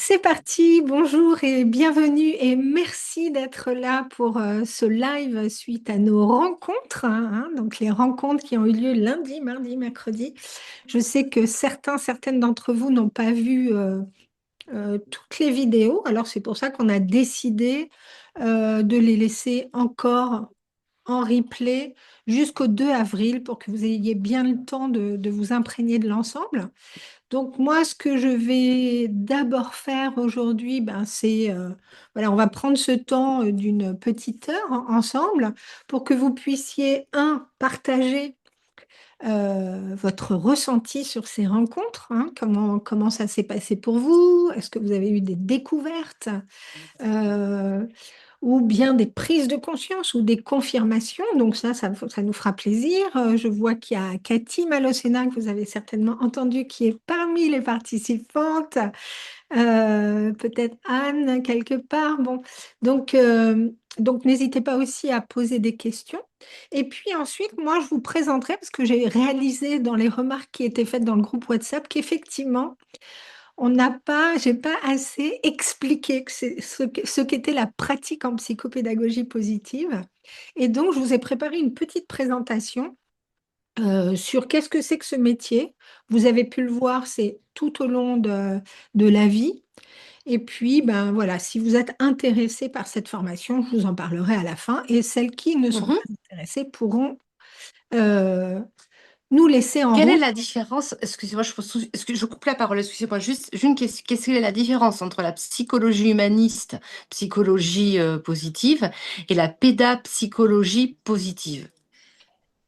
C'est parti, bonjour et bienvenue et merci d'être là pour ce live suite à nos rencontres, donc les rencontres qui ont eu lieu lundi, mardi, mercredi. Je sais que certaines d'entre vous n'ont pas vu toutes les vidéos, alors c'est pour ça qu'on a décidé de les laisser encore en replay jusqu'au 2 avril pour que vous ayez bien le temps de vous imprégner de l'ensemble. Donc moi, ce que je vais d'abord faire aujourd'hui, c'est, voilà, on va prendre ce temps d'une petite heure ensemble pour que vous puissiez, partager votre ressenti sur ces rencontres, comment ça s'est passé pour vous, est-ce que vous avez eu des découvertes, euh, ou bien des prises de conscience ou des confirmations. Donc ça nous fera plaisir. Je vois qu'il y a Cathy Malocena, que vous avez certainement entendu, qui est parmi les participantes. Peut-être Anne, quelque part. Bon, donc n'hésitez pas aussi à poser des questions. Et puis ensuite, moi, je vous présenterai, parce que j'ai réalisé dans les remarques qui étaient faites dans le groupe WhatsApp, qu'effectivement, j'ai pas assez expliqué que ce qu'était la pratique en psychopédagogie positive. Et donc, je vous ai préparé une petite présentation sur qu'est-ce que c'est que ce métier. Vous avez pu le voir, c'est tout au long de la vie. Et puis, ben voilà, si vous êtes intéressé par cette formation, je vous en parlerai à la fin. Et celles qui ne sont Mhm. pas intéressées pourront euh, nous laisser en Quelle est route. la différence? Excusez-moi, je coupe la parole, excusez-moi, juste une question. Qu'est-ce que est la différence entre la psychologie humaniste, psychologie positive, et la pédapsychologie positive?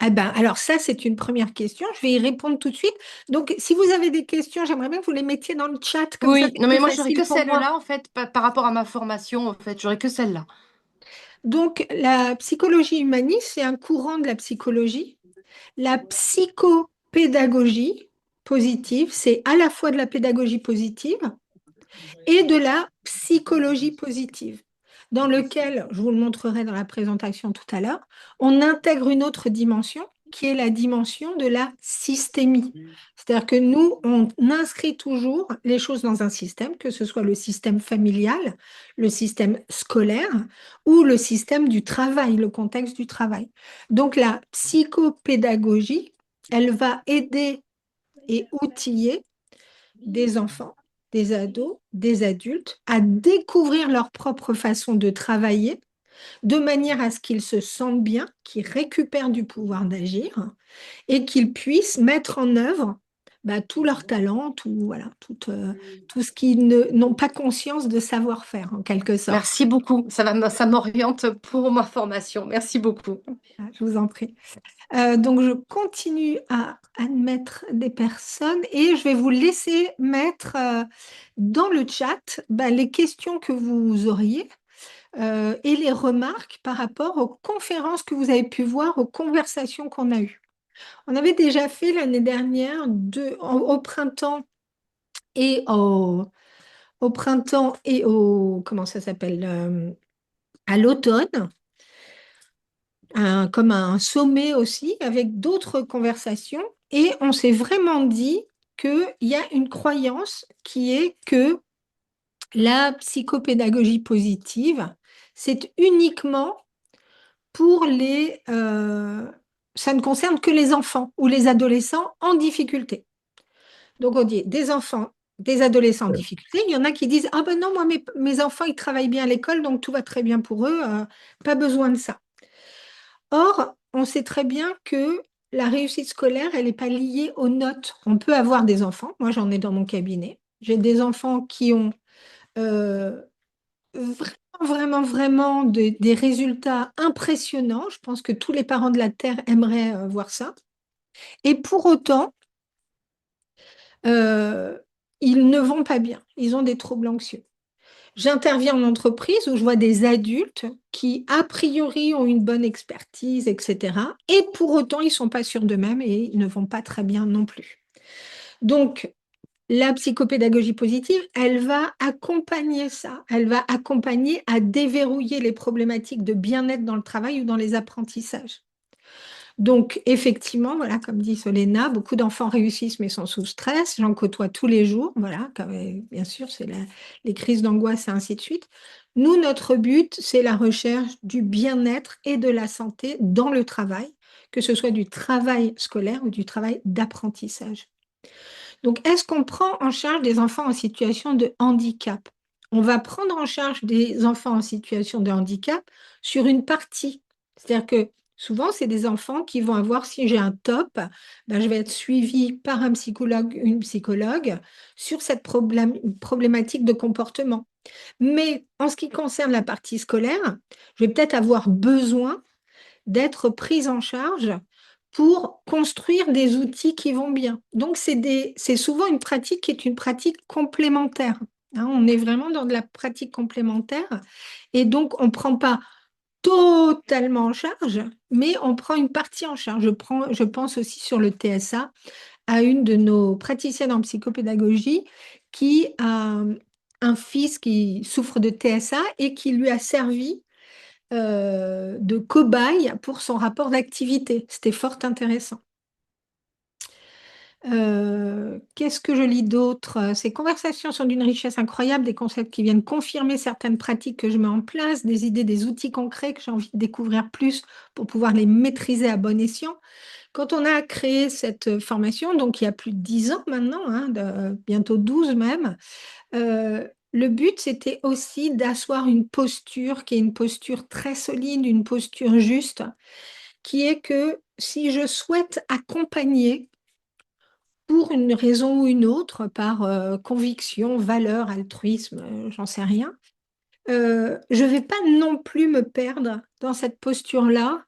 Ah ben, alors ça, c'est une première question. Je vais y répondre tout de suite. Donc, si vous avez des questions, j'aimerais bien que vous les mettiez dans le chat, comme ça, Oui, c'est non, mais plus moi, j'aurais facile que pour moi. celle-là, en fait, par rapport à ma formation, en fait, j'aurais que celle-là. Donc, la psychologie humaniste, c'est un courant de la psychologie. La psychopédagogie positive, c'est à la fois de la pédagogie positive et de la psychologie positive, dans lequel, je vous le montrerai dans la présentation tout à l'heure, on intègre une autre dimension qui est la dimension de la systémie. C'est-à-dire que nous, on inscrit toujours les choses dans un système, que ce soit le système familial, le système scolaire ou le système du travail, le contexte du travail. Donc la psychopédagogie, elle va aider et outiller des enfants, des ados, des adultes à découvrir leur propre façon de travailler de manière à ce qu'ils se sentent bien, qu'ils récupèrent du pouvoir d'agir et qu'ils puissent mettre en œuvre tout leur talent, tout ce qu'ils n'ont pas conscience de savoir faire en quelque sorte. Merci beaucoup. Ça m'oriente pour ma formation. Merci beaucoup. Ah, je vous en prie. Donc, je continue à admettre des personnes et je vais vous laisser mettre dans le chat les questions que vous auriez et les remarques par rapport aux conférences que vous avez pu voir, aux conversations qu'on a eues. On avait déjà fait l'année dernière, au printemps et comment ça s'appelle, à l'automne, comme un sommet aussi, avec d'autres conversations. Et on s'est vraiment dit qu'il y a une croyance qui est que la psychopédagogie positive, c'est uniquement pour ça ne concerne que les enfants ou les adolescents en difficulté. Donc on dit des enfants, des adolescents en difficulté. Il y en a qui disent, ah ben non, moi mes enfants, ils travaillent bien à l'école, donc tout va très bien pour eux, pas besoin de ça. Or, on sait très bien que la réussite scolaire, elle n'est pas liée aux notes. On peut avoir des enfants, moi j'en ai dans mon cabinet. J'ai des enfants qui ont euh, vraiment des résultats impressionnants. Je pense que tous les parents de la Terre aimeraient voir ça. Et pour autant, euh, ils ne vont pas bien. Ils ont des troubles anxieux. J'interviens en entreprise où je vois des adultes qui, a priori, ont une bonne expertise, etc. Et pour autant, ils ne sont pas sûrs d'eux-mêmes et ils ne vont pas très bien non plus. Donc, la psychopédagogie positive, elle va accompagner ça. Elle va accompagner à déverrouiller les problématiques de bien-être dans le travail ou dans les apprentissages. Donc, effectivement, voilà, comme dit Solena, beaucoup d'enfants réussissent mais sont sous stress. J'en côtoie tous les jours. Voilà, bien sûr, les crises d'angoisse et ainsi de suite. Nous, notre but, c'est la recherche du bien-être et de la santé dans le travail, que ce soit du travail scolaire ou du travail d'apprentissage. Donc, est-ce qu'on prend en charge des enfants en situation de handicap? On va prendre en charge des enfants en situation de handicap sur une partie. C'est-à-dire que souvent, c'est des enfants qui vont avoir, si j'ai un TOP, ben, je vais être suivie par un psychologue, une psychologue sur cette problématique de comportement. Mais en ce qui concerne la partie scolaire, je vais peut-être avoir besoin d'être prise en charge pour construire des outils qui vont bien. Donc, c'est souvent une pratique qui est une pratique complémentaire. Hein, on est vraiment dans de la pratique complémentaire et donc on ne prend pas totalement en charge, mais on prend une partie en charge. Je pense aussi sur le TSA à une de nos praticiennes en psychopédagogie qui a un fils qui souffre de TSA et qui lui a servi de cobaye pour son rapport d'activité. C'était fort intéressant. Qu'est-ce que je lis d'autre? Ces conversations sont d'une richesse incroyable, des concepts qui viennent confirmer certaines pratiques que je mets en place, des idées, des outils concrets que j'ai envie de découvrir plus pour pouvoir les maîtriser à bon escient. Quand on a créé cette formation, donc il y a plus de 10 ans maintenant, hein, bientôt 12 même, le but, c'était aussi d'asseoir une posture qui est une posture très solide, une posture juste, qui est que si je souhaite accompagner pour une raison ou une autre, par conviction, valeur, altruisme, j'en sais rien, je ne vais pas non plus me perdre dans cette posture-là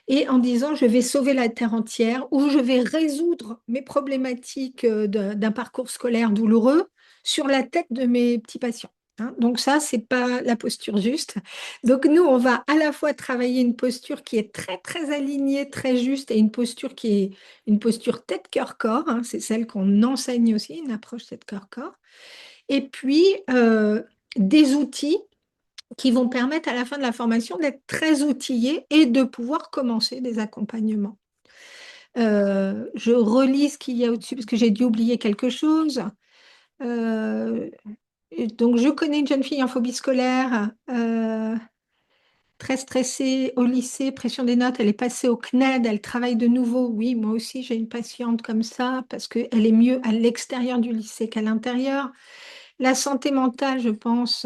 et en disant je vais sauver la terre entière ou je vais résoudre mes problématiques d'un parcours scolaire douloureux sur la tête de mes petits patients. Hein. Donc ça, c'est pas la posture juste. Donc nous, on va à la fois travailler une posture qui est très très alignée, très juste, et une posture qui est une posture tête-cœur-corps. Hein. C'est celle qu'on enseigne aussi, une approche tête-cœur-corps. Et puis des outils qui vont permettre à la fin de la formation d'être très outillés et de pouvoir commencer des accompagnements. Je relis ce qu'il y a au-dessus parce que j'ai dû oublier quelque chose. Euh, donc, je connais une jeune fille en phobie scolaire, très stressée au lycée, pression des notes. Elle est passée au CNED, elle travaille de nouveau. Oui, moi aussi, j'ai une patiente comme ça parce qu'elle est mieux à l'extérieur du lycée qu'à l'intérieur. La santé mentale, je pense,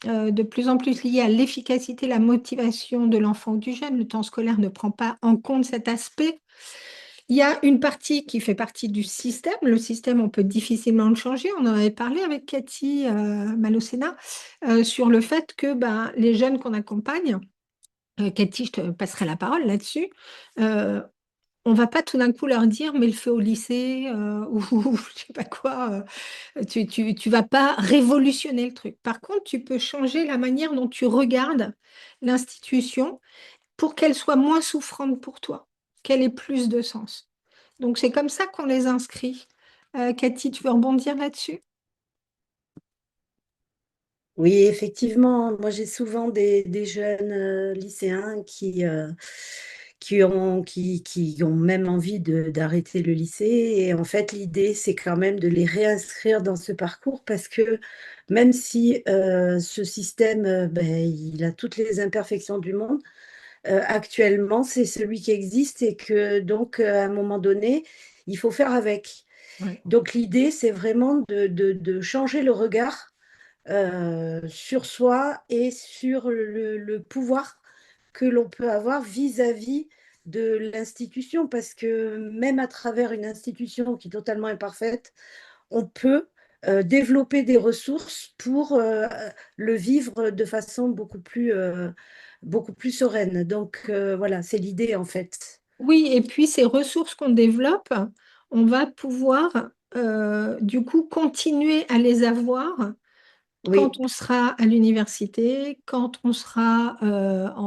de plus en plus liée à l'efficacité, la motivation de l'enfant ou du jeune. Le temps scolaire ne prend pas en compte cet aspect. Il y a une partie qui fait partie du système. Le système, on peut difficilement le changer. On en avait parlé avec Cathy Malocena sur le fait que ben, les jeunes qu'on accompagne, Cathy, je te passerai la parole là-dessus, euh, on va pas tout d'un coup leur dire, mais le feu au lycée ou je sais pas quoi, tu vas pas révolutionner le truc. Par contre, tu peux changer la manière dont tu regardes l'institution pour qu'elle soit moins souffrante pour toi, qu'elle ait plus de sens. Donc, c'est comme ça qu'on les inscrit. Cathy, tu veux rebondir là-dessus? Oui, effectivement, moi j'ai souvent des jeunes lycéens qui ont même envie d'arrêter le lycée. Et en fait, l'idée, c'est quand même de les réinscrire dans ce parcours parce que même si ce système, ben, il a toutes les imperfections du monde, actuellement, c'est celui qui existe et que donc, à un moment donné, il faut faire avec. Ouais. Donc l'idée, c'est vraiment de changer le regard sur soi et sur le pouvoir que l'on peut avoir vis-à-vis de l'institution, parce que même à travers une institution qui est totalement imparfaite, on peut développer des ressources pour le vivre de façon beaucoup plus sereine. Donc voilà, c'est l'idée en fait. Oui, et puis ces ressources qu'on développe, on va pouvoir du coup continuer à les avoir quand Oui, on sera à l'université, quand on sera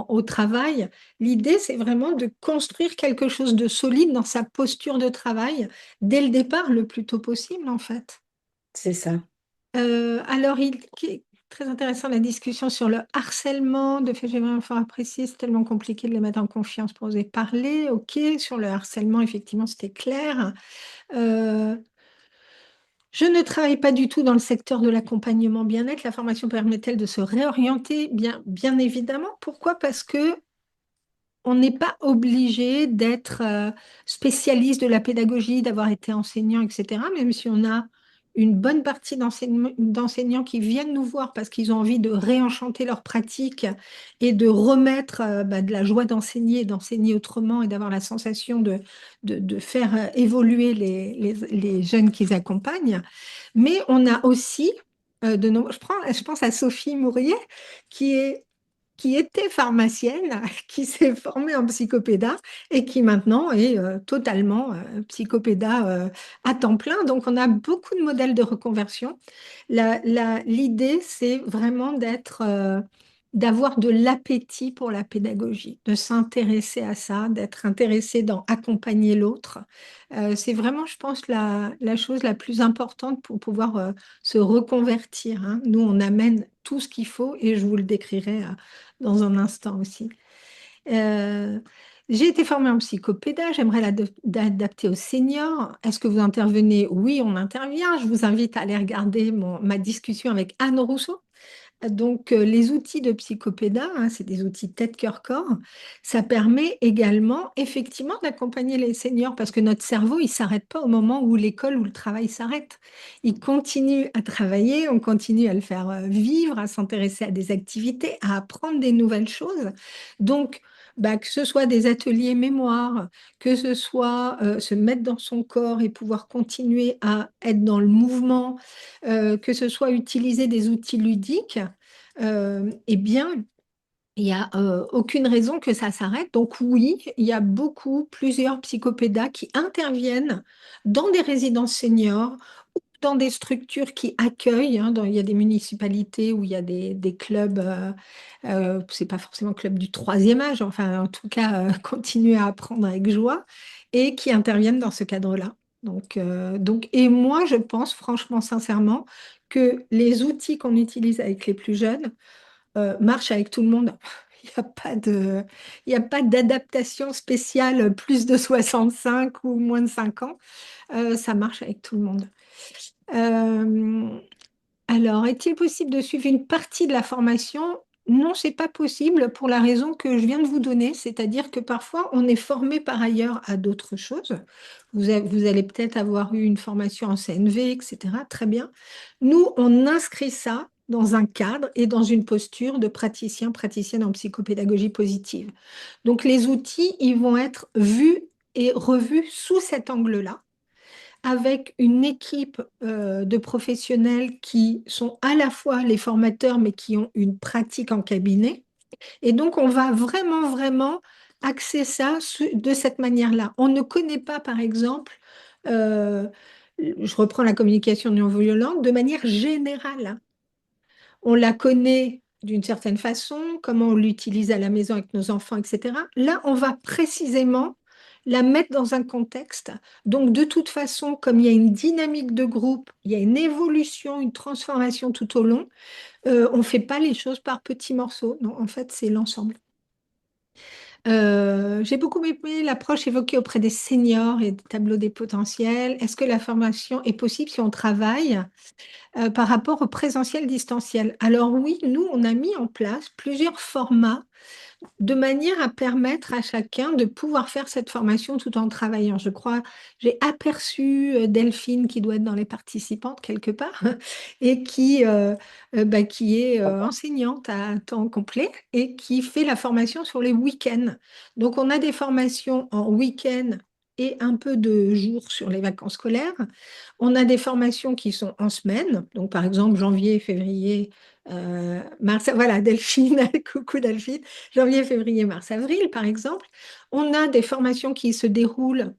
au travail. L'idée, c'est vraiment de construire quelque chose de solide dans sa posture de travail dès le départ, le plus tôt possible, en fait. c'est ça. Alors, très intéressant la discussion sur le harcèlement. De fait, j'ai vraiment fort apprécié. C'est tellement compliqué de les mettre en confiance pour oser parler. OK, sur le harcèlement, effectivement, c'était clair. Euh, je ne travaille pas du tout dans le secteur de l'accompagnement bien-être. La formation permet-elle de se réorienter? Bien évidemment. Pourquoi? Parce que on n'est pas obligé d'être spécialiste de la pédagogie, d'avoir été enseignant, etc. Même si on a une bonne partie d'enseignants qui viennent nous voir parce qu'ils ont envie de réenchanter leur pratique et de remettre de la joie d'enseigner, d'enseigner autrement et d'avoir la sensation de faire évoluer les jeunes qu'ils accompagnent. Mais on a aussi je pense à Sophie Mourier, qui est qui était pharmacienne, qui s'est formée en psychopédat et qui maintenant est totalement psychopédat à temps plein. Donc, on a beaucoup de modèles de reconversion. L'idée, c'est vraiment d'avoir de l'appétit pour la pédagogie, de s'intéresser à ça, d'être intéressé dans accompagner l'autre. C'est vraiment, je pense, la chose la plus importante pour pouvoir se reconvertir, hein. Nous, on amène tout ce qu'il faut et je vous le décrirai dans un instant aussi. Euh, j'ai été formée en psychopédage, j'aimerais l'adapter aux seniors. Est-ce que vous intervenez? Oui, on intervient. Je vous invite à aller regarder ma discussion avec Anne Rousseau. Donc, les outils de psychopéda, hein, c'est des outils tête, cœur, corps. Ça permet également, effectivement, d'accompagner les seniors parce que notre cerveau, il ne s'arrête pas au moment où l'école ou le travail s'arrête. Il continue à travailler, on continue à le faire vivre, à s'intéresser à des activités, à apprendre des nouvelles choses. Donc, que ce soit des ateliers mémoire, que ce soit se mettre dans son corps et pouvoir continuer à être dans le mouvement, que ce soit utiliser des outils ludiques, eh bien, il n'y a aucune raison que ça s'arrête. Donc oui, il y a plusieurs psychopédas qui interviennent dans des résidences seniors, ou dans des structures qui accueillent, hein, il y a des municipalités où il y a des clubs, c'est pas forcément club du troisième âge, enfin en tout cas, continuer à apprendre avec joie, et qui interviennent dans ce cadre-là. Et moi, je pense franchement, sincèrement, que les outils qu'on utilise avec les plus jeunes marchent avec tout le monde. Il n'y a pas il y a pas d'adaptation spéciale plus de 65 ou moins de 5 ans. Ça marche avec tout le monde. Euh, alors, est-il possible de suivre une partie de la formation? Non, c'est pas possible pour la raison que je viens de vous donner, c'est-à-dire que parfois on est formé par ailleurs à d'autres choses. Vous allez peut-être avoir eu une formation en CNV, etc. Très bien. Nous, on inscrit ça dans un cadre et dans une posture de praticien, praticienne en psychopédagogie positive. Donc les outils, ils vont être vus et revus sous cet angle-là avec une équipe de professionnels qui sont à la fois les formateurs, mais qui ont une pratique en cabinet. Et donc, on va vraiment, vraiment axer ça de cette manière-là. On ne connaît pas, par exemple, euh, je reprends la communication non violente, de manière générale. On la connaît d'une certaine façon, comment on l'utilise à la maison avec nos enfants, etc. Là, on va précisément la mettre dans un contexte. Donc, de toute façon, comme il y a une dynamique de groupe, il y a une évolution, une transformation tout au long, on ne fait pas les choses par petits morceaux. Non, en fait, c'est l'ensemble. J'ai beaucoup aimé l'approche évoquée auprès des seniors et des tableaux des potentiels. Est-ce que la formation est possible si on travaille par rapport au présentiel distanciel? Alors oui, nous, on a mis en place plusieurs formats de manière à permettre à chacun de pouvoir faire cette formation tout en travaillant. Je crois, j'ai aperçu Delphine qui doit être dans les participantes quelque part et qui est enseignante à temps complet et qui fait la formation sur les week-ends. Donc, on a des formations en week-end et un peu de jours sur les vacances scolaires. On a des formations qui sont en semaine, donc par exemple janvier, février, mars, voilà, Delphine, coucou Delphine, janvier, février, mars, avril, par exemple. On a des formations qui se déroulent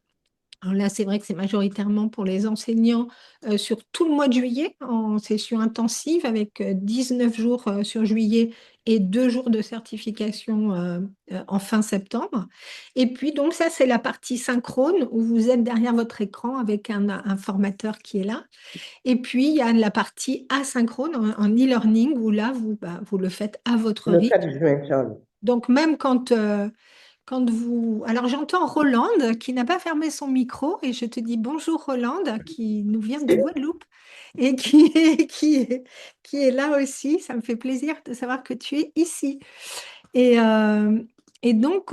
Alors là, c'est vrai que c'est majoritairement pour les enseignants sur tout le mois de juillet en session intensive avec 19 jours sur juillet et 2 jours de certification en fin septembre. Et puis, donc ça, c'est la partie synchrone où vous êtes derrière votre écran avec un formateur qui est là. Et puis, il y a la partie asynchrone en e-learning où là, vous le faites à votre Le rythme. 4 juin, Charles. Donc, même quand vous... Alors, j'entends Roland qui n'a pas fermé son micro et je te dis bonjour Roland qui nous vient de Guadeloupe et qui est là aussi. Ça me fait plaisir de savoir que tu es ici. Et, euh, et donc,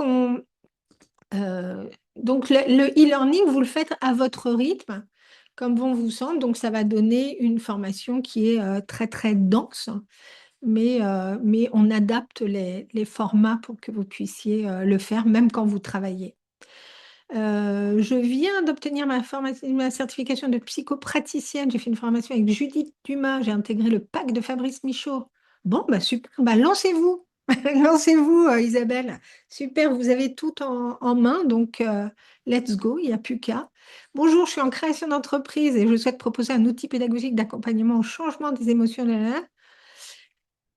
le e-learning, vous le faites à votre rythme, comme bon vous semble. Donc, ça va donner une formation qui est très, très dense, mais on adapte les formats pour que vous puissiez le faire, même quand vous travaillez. Je viens d'obtenir ma certification de psychopraticienne. J'ai fait une formation avec Judith Dumas. J'ai intégré le pack de Fabrice Michaud. Bon, bah super. Bah, lancez-vous. Lancez-vous, Isabelle. Super, vous avez tout en main. Donc, let's go. Il n'y a plus qu'à. Bonjour, je suis en création d'entreprise et je souhaite proposer un outil pédagogique d'accompagnement au changement des émotions.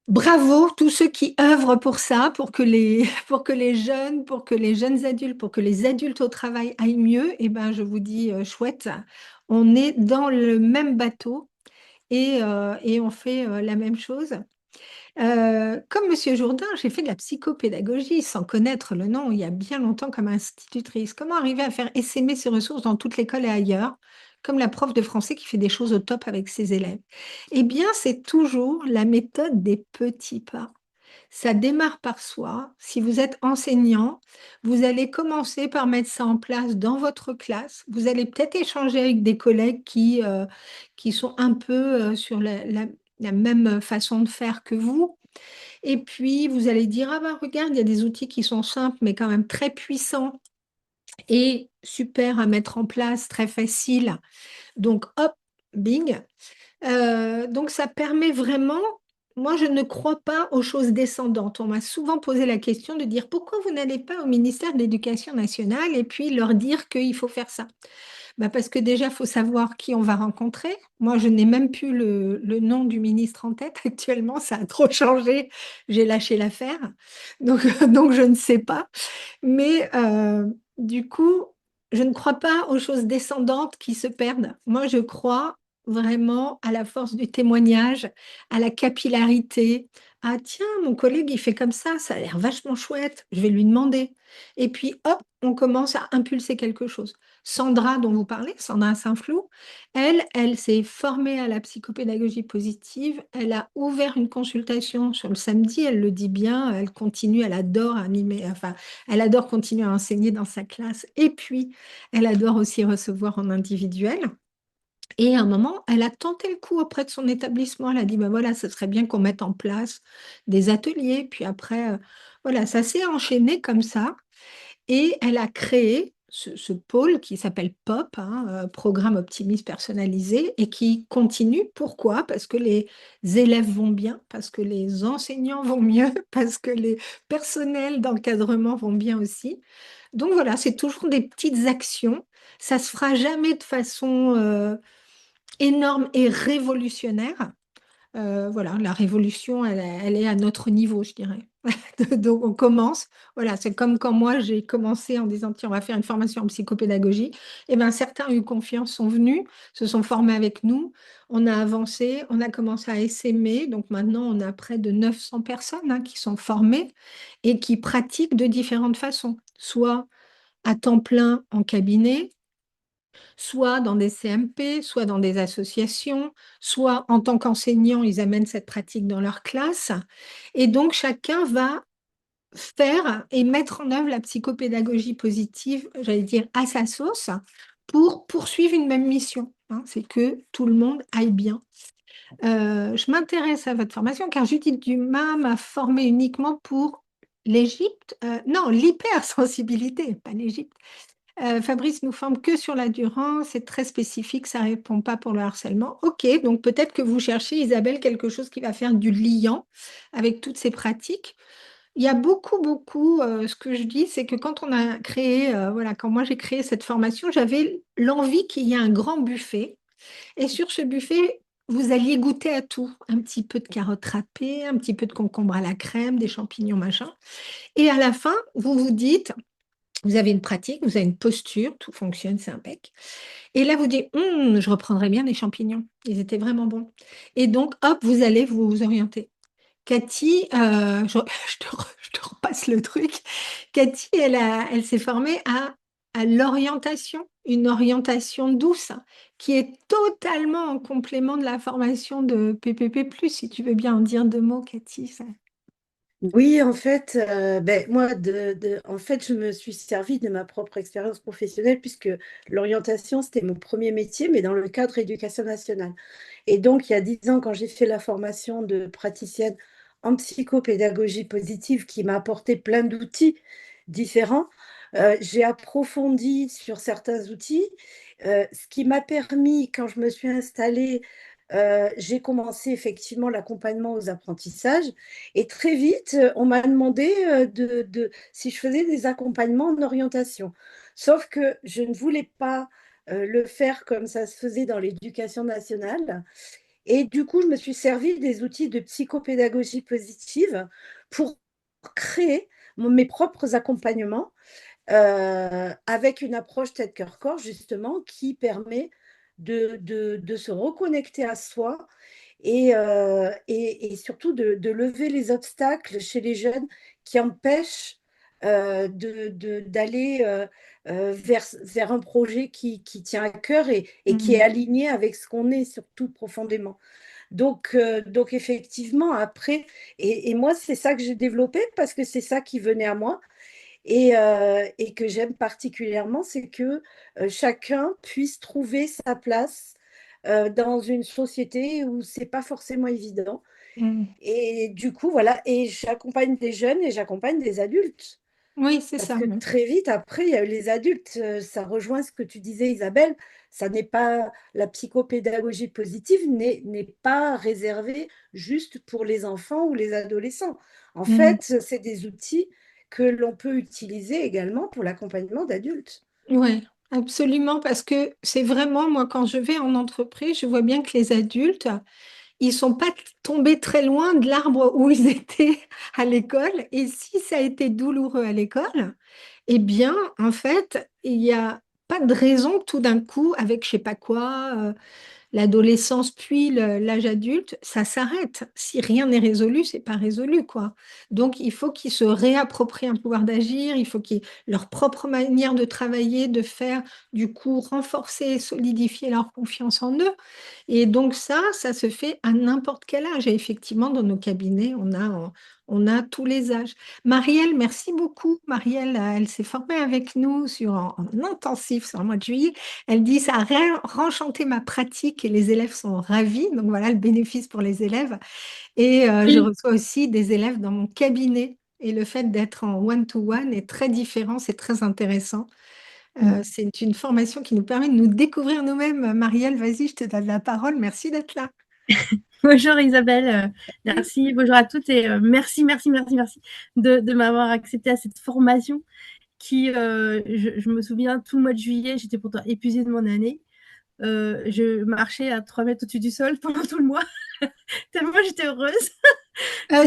Bravo, tous ceux qui œuvrent pour ça, pour que les jeunes, pour que les jeunes adultes, pour que les adultes au travail aillent mieux. Eh ben, je vous dis, chouette, on est dans le même bateau et on fait la même chose. Comme Monsieur Jourdain, j'ai fait de la psychopédagogie sans connaître le nom il y a bien longtemps comme institutrice. Comment arriver à faire essaimer ses ressources dans toute l'école et ailleurs, comme la prof de français qui fait des choses au top avec ses élèves? Eh bien, c'est toujours la méthode des petits pas. Ça démarre par soi. Si vous êtes enseignant, vous allez commencer par mettre ça en place dans votre classe. Vous allez peut-être échanger avec des collègues qui sont un peu sur la même façon de faire que vous. Et puis, vous allez dire, ah bah regarde, il y a des outils qui sont simples, mais quand même très puissants et super à mettre en place, très facile. Donc, hop, bing. Donc, ça permet vraiment, moi, je ne crois pas aux choses descendantes. On m'a souvent posé la question de dire, pourquoi vous n'allez pas au ministère de l'Éducation nationale et puis leur dire qu'il faut faire ça? Bah parce que déjà, il faut savoir qui on va rencontrer. Moi, je n'ai même plus le nom du ministre en tête actuellement. Ça a trop changé. J'ai lâché l'affaire. Donc, donc, je ne sais pas. Mais du coup, je ne crois pas aux choses descendantes qui se perdent. Moi, je crois vraiment à la force du témoignage, à la capillarité. Ah tiens, mon collègue, il fait comme ça a l'air vachement chouette, je vais lui demander. Et puis, hop, on commence à impulser quelque chose. Sandra, dont vous parlez, Sandra Saint-Flou, elle s'est formée à la psychopédagogie positive. Elle a ouvert une consultation sur le samedi, elle le dit bien, elle continue, elle adore animer, enfin, elle adore continuer à enseigner dans sa classe et puis elle adore aussi recevoir en individuel. Et à un moment, elle a tenté le coup auprès de son établissement. Elle a dit, ben voilà, ce serait bien qu'on mette en place des ateliers. Puis après, voilà, ça s'est enchaîné comme ça. Et elle a créé ce pôle qui s'appelle POP, hein, Programme Optimisme Personnalisé, et qui continue. Pourquoi? Parce que les élèves vont bien, parce que les enseignants vont mieux, parce que les personnels d'encadrement vont bien aussi. Donc voilà, c'est toujours des petites actions. Ça se fera jamais de façon énorme et révolutionnaire. Voilà, la révolution, elle est à notre niveau, je dirais. Donc, on commence. Voilà, c'est comme quand moi, j'ai commencé en disant, tiens, on va faire une formation en psychopédagogie. Et bien, certains ont eu confiance, sont venus, se sont formés avec nous. On a avancé, on a commencé à essaimer. Donc, maintenant, on a près de 900 personnes qui sont formées et qui pratiquent de différentes façons. Soit à temps plein en cabinet, soit dans des CMP, soit dans des associations, soit en tant qu'enseignants, ils amènent cette pratique dans leur classe. Et donc, chacun va faire et mettre en œuvre la psychopédagogie positive, j'allais dire, à sa sauce, pour poursuivre une même mission. C'est que tout le monde aille bien. Je m'intéresse à votre formation car Judith Dumas m'a formée uniquement pour l'Égypte. Non, l'hypersensibilité, pas l'Égypte. Fabrice nous forme que sur l'endurance, c'est très spécifique, ça ne répond pas pour le harcèlement. Ok, donc peut-être que vous cherchez, Isabelle, quelque chose qui va faire du liant avec toutes ces pratiques. Il y a beaucoup, beaucoup, ce que je dis, c'est que quand on a créé, voilà, quand moi j'ai créé cette formation, j'avais l'envie qu'il y ait un grand buffet. Et sur ce buffet, vous alliez goûter à tout. Un petit peu de carottes râpées, un petit peu de concombre à la crème, des champignons, machin. Et à la fin, vous vous dites, vous avez une pratique, vous avez une posture, tout fonctionne, c'est impec. Et là, vous dites, je reprendrai bien les champignons. Ils étaient vraiment bons. Et donc, hop, vous allez vous orienter. Cathy, je te repasse le truc. Cathy, elle s'est formée à l'orientation, une orientation douce qui est totalement en complément de la formation de PPP+. Si tu veux bien en dire deux mots, Cathy. Oui, en fait, moi, en fait, je me suis servi de ma propre expérience professionnelle puisque l'orientation, c'était mon premier métier, mais dans le cadre éducation nationale. Et donc, il y a 10 ans, quand j'ai fait la formation de praticienne en psychopédagogie positive qui m'a apporté plein d'outils différents, j'ai approfondi sur certains outils, ce qui m'a permis, quand je me suis installée, j'ai commencé effectivement l'accompagnement aux apprentissages et très vite, on m'a demandé si je faisais des accompagnements en orientation. Sauf que je ne voulais pas le faire comme ça se faisait dans l'éducation nationale. Et du coup, je me suis servi des outils de psychopédagogie positive pour créer mes propres accompagnements avec une approche tête-cœur-corps, justement, qui permet de se reconnecter à soi et surtout de lever les obstacles chez les jeunes qui empêchent d'aller vers un projet qui tient à cœur et qui est Mm. aligné avec ce qu'on est, surtout profondément. Donc effectivement, après, et moi, c'est ça que j'ai développé parce que c'est ça qui venait à moi et que j'aime particulièrement, c'est que chacun puisse trouver sa place dans une société où c'est pas forcément évident. Mm. Et du coup, voilà, et j'accompagne des jeunes et j'accompagne des adultes. Oui, c'est Parce ça. que Oui. très vite, après, il y a eu les adultes. Ça rejoint ce que tu disais, Isabelle. Ça n'est pas la psychopédagogie positive n'est pas réservée juste pour les enfants ou les adolescents. En Mm. fait, c'est des outils que l'on peut utiliser également pour l'accompagnement d'adultes. Ouais, absolument, parce que c'est vraiment, moi, quand je vais en entreprise, je vois bien que les adultes, ils sont pas tombés très loin de l'arbre où ils étaient à l'école. Et si ça a été douloureux à l'école, eh bien, en fait, il n'y a pas de raison que tout d'un coup, avec je sais pas quoi, l'adolescence puis l'âge adulte, ça s'arrête. Si rien n'est résolu, c'est pas résolu, quoi. Donc, il faut qu'ils se réapproprient un pouvoir d'agir, il faut qu'ils leur propre manière de travailler, de faire, du coup, renforcer et solidifier leur confiance en eux. Et donc, ça se fait à n'importe quel âge. Et effectivement, dans nos cabinets, on a tous les âges. Marielle, merci beaucoup. Marielle, elle s'est formée avec nous en intensif sur le mois de juillet. Elle dit, ça a renchanté ma pratique et les élèves sont ravis. Donc voilà le bénéfice pour les élèves. Et je Oui. reçois aussi des élèves dans mon cabinet. Et le fait d'être en one-to-one est très différent, c'est très intéressant. C'est une formation qui nous permet de nous découvrir nous-mêmes. Marielle, vas-y, je te donne la parole. Merci d'être là. Bonjour Isabelle, merci, bonjour à toutes et merci, merci, merci, merci de m'avoir accepté à cette formation qui, je me souviens, tout le mois de juillet, j'étais pourtant épuisée de mon année. Je marchais à 3 mètres au-dessus du sol pendant tout le mois, tellement j'étais heureuse.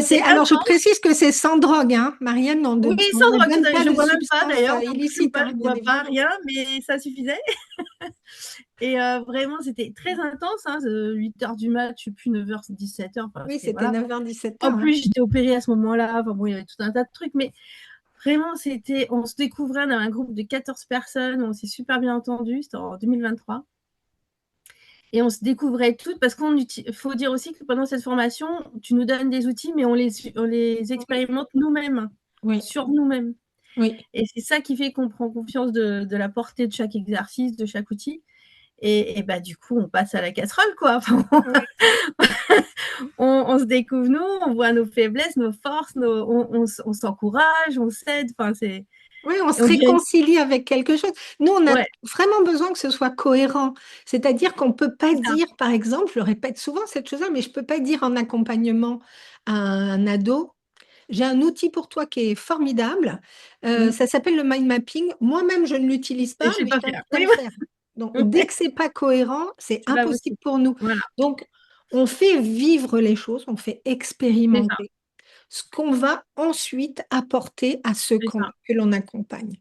C'était Alors, je intense. précise que c'est sans drogue, hein. Marielle, Oui, on sans ne drogue, donne pas je de bois même pas substances d'ailleurs, je fume illicites, pas, hein, je bien bois pas évidemment. rien, mais ça suffisait. Et vraiment, c'était très intense, hein, 8 heures du mat, je sais plus, 9 h, 17 h, enfin, Oui, c'était, c'était voilà. 9h, 17h. En plus, j'étais opérée à ce moment-là, enfin bon, il y avait tout un tas de trucs, mais vraiment, on se découvrait, on avait un groupe de 14 personnes, on s'est super bien entendu, c'était en 2023. Et on se découvrait toutes parce faut dire aussi que pendant cette formation, tu nous donnes des outils, mais on les expérimente nous-mêmes, Oui, sur nous-mêmes. oui. Et c'est ça qui fait qu'on prend confiance de la portée de chaque exercice, de chaque outil. Et bah, du coup, on passe à la casserole, quoi. Enfin, Oui. on se découvre nous, on voit nos faiblesses, nos forces, on s'encourage, on s'aide. Enfin, Oui, on se on devient. réconcilie avec quelque chose. Nous, on a Ouais, vraiment besoin que ce soit cohérent. C'est-à-dire qu'on ne peut pas c'est ça. dire, par exemple, je le répète souvent cette chose-là, mais je ne peux pas dire en accompagnement à un ado, j'ai un outil pour toi qui est formidable. Mm. Ça s'appelle le mind mapping. Moi-même, je ne l'utilise Et pas, je sais mais pas je t'invite faire. à Oui, le faire. Donc, dès ouais. que c'est pas cohérent, c'est C'est pas impossible possible. pour nous. Voilà, Donc, on fait vivre les choses, on fait c'est ça, expérimenter ce qu'on va ensuite apporter à ceux c'est ça. que l'on accompagne.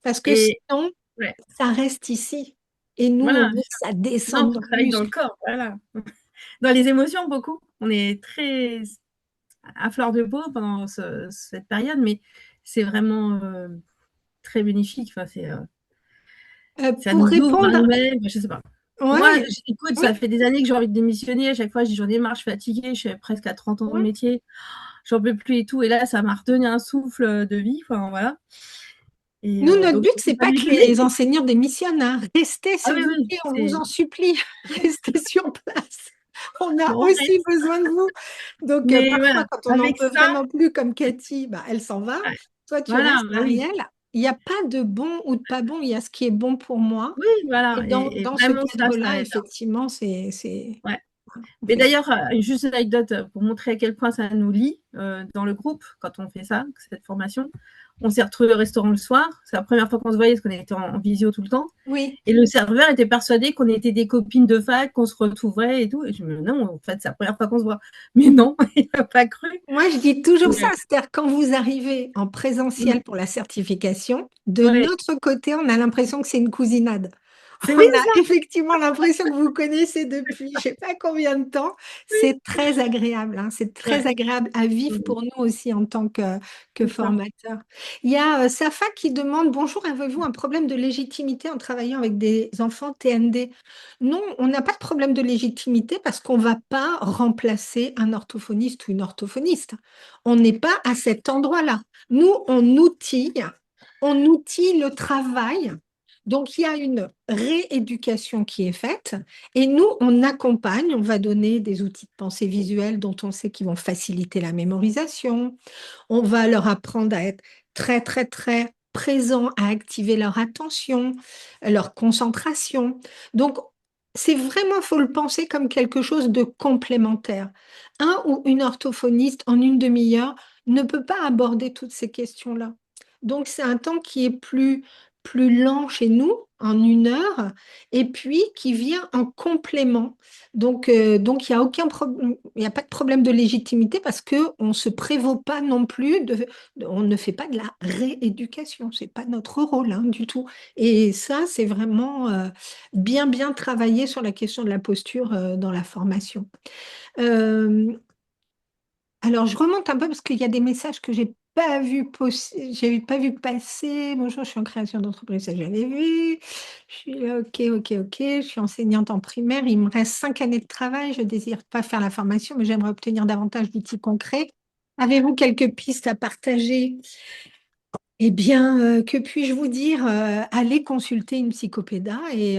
Parce que Et sinon, ouais, ça reste ici. Et nous, on voilà. veut que ça Non, descende faut dans que ça le aille dans le muscle. corps, voilà. Dans les émotions, beaucoup. On est très à fleur de peau pendant cette période, mais c'est vraiment très bénéfique. Enfin, ça Pour nous ouvre à répondre, nous-mêmes, je sais pas. Moi, ouais, j'écoute, oui, ça fait des années que j'ai envie de démissionner. À chaque fois, je dis j'en ai marre, je suis fatiguée, je suis presque à 30 ans de oui. métier, j'en peux plus et tout. Et là, ça m'a redonné un souffle de vie. Enfin, voilà. Et Nous, notre donc, but, je c'est continue à pas que l'écouter. les enseignants démissionnent, hein. Restez, Ah s'il oui, vous oui, plaît, on vous en supplie. Restez sur place. On a bon, on aussi reste. besoin de vous. Donc, Mais parfois, voilà, quand on n'en avec peut ça, vraiment plus, comme Cathy, bah, elle s'en va. ouais, Toi, tu voilà, restes, bah oui. Marielle. Il n'y a pas de bon ou de pas bon, il y a ce qui est bon pour moi. Oui, voilà. Et Et dans ce vraiment, ça cadre-là, aide. effectivement, Ouais. on Mais fait ça. d'ailleurs, juste une anecdote pour montrer à quel point ça nous lie dans le groupe quand on fait ça, cette formation. On s'est retrouvés au restaurant le soir. C'est la première fois qu'on se voyait parce qu'on était en visio tout le temps. Oui. Et le serveur était persuadé qu'on était des copines de fac, qu'on se retrouverait et tout. Et je me dis, non, en fait, c'est la première fois qu'on se voit. Mais non, il n'a pas cru. Moi, je dis toujours Et, ça, c'est-à-dire quand vous arrivez en présentiel pour la certification, de ouais. notre côté, on a l'impression que c'est une cousinade. C'est On oui, a ça. effectivement l'impression que vous connaissez depuis je ne sais pas combien de temps. C'est très agréable, hein. C'est très Ouais. agréable à vivre pour nous aussi en tant que C'est ça. formateurs. Il y a Safa qui demande, bonjour, avez-vous un problème de légitimité en travaillant avec des enfants TND? Non, on n'a pas de problème de légitimité parce qu'on ne va pas remplacer un orthophoniste ou une orthophoniste. On n'est pas à cet endroit-là. Nous, on outille le travail. Donc, il y a une rééducation qui est faite et nous, on accompagne, on va donner des outils de pensée visuelle dont on sait qu'ils vont faciliter la mémorisation. On va leur apprendre à être très, très, très présents, à activer leur attention, leur concentration. Donc, c'est vraiment, faut le penser comme quelque chose de complémentaire. Un ou une orthophoniste en une demi-heure ne peut pas aborder toutes ces questions-là. Donc, c'est un temps qui est plus lent chez nous, en une heure, et puis qui vient en complément. Donc il n'y a aucun problème, il n'y a pas de problème de légitimité parce qu'on ne se prévaut pas non plus, on ne fait pas de la rééducation, ce n'est pas notre rôle hein, du tout. Et ça, c'est vraiment bien, bien travailler sur la question de la posture dans la formation. Euh, alors, je remonte un peu parce qu'il y a des messages que j'ai pas vu passer. Bonjour, je suis en création d'entreprise, ça j'avais vu. Je suis là, ok, ok, ok. Je suis enseignante en primaire. Il me reste 5 années de travail. Je désire pas faire la formation, mais j'aimerais obtenir davantage d'outils concrets. Avez-vous quelques pistes à partager? Eh bien, que puis-je vous dire? Allez consulter une psychopéda et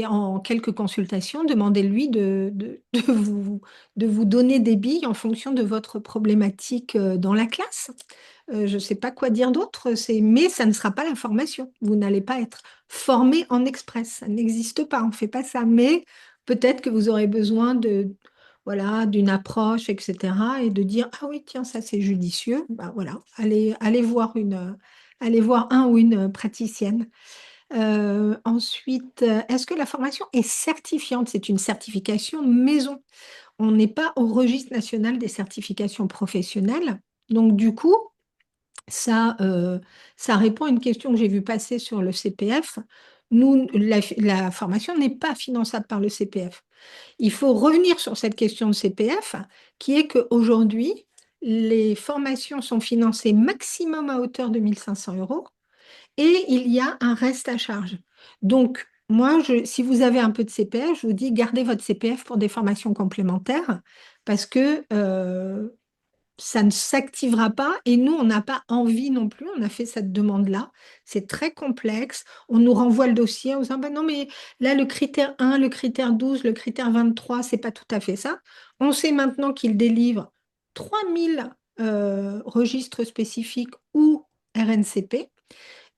en quelques consultations, demandez-lui de vous donner des billes en fonction de votre problématique dans la classe. Je ne sais pas quoi dire d'autre, mais ça ne sera pas la formation. Vous n'allez pas être formé en express. Ça n'existe pas, on ne fait pas ça. Mais peut-être que vous aurez besoin voilà, d'une approche, etc. Et de dire, ah oui, tiens, ça c'est judicieux. Bah, voilà, allez voir un ou une praticienne. Ensuite, est-ce que la formation est certifiante? C'est une certification maison. On n'est pas au registre national des certifications professionnelles. Donc, du coup, ça répond à une question que j'ai vue passer sur le CPF. Nous, la formation n'est pas finançable par le CPF. Il faut revenir sur cette question de CPF, qui est qu'aujourd'hui, les formations sont financées maximum à hauteur de 1 500 € et il y a un reste à charge. Donc, moi, si vous avez un peu de CPF, je vous dis gardez votre CPF pour des formations complémentaires parce que ça ne s'activera pas et nous, on n'a pas envie non plus. On a fait cette demande-là. C'est très complexe. On nous renvoie le dossier en disant, ben non, mais là, le critère 1, le critère 12, le critère 23, c'est pas tout à fait ça. On sait maintenant qu'il délivre 3000 registres spécifiques ou RNCP.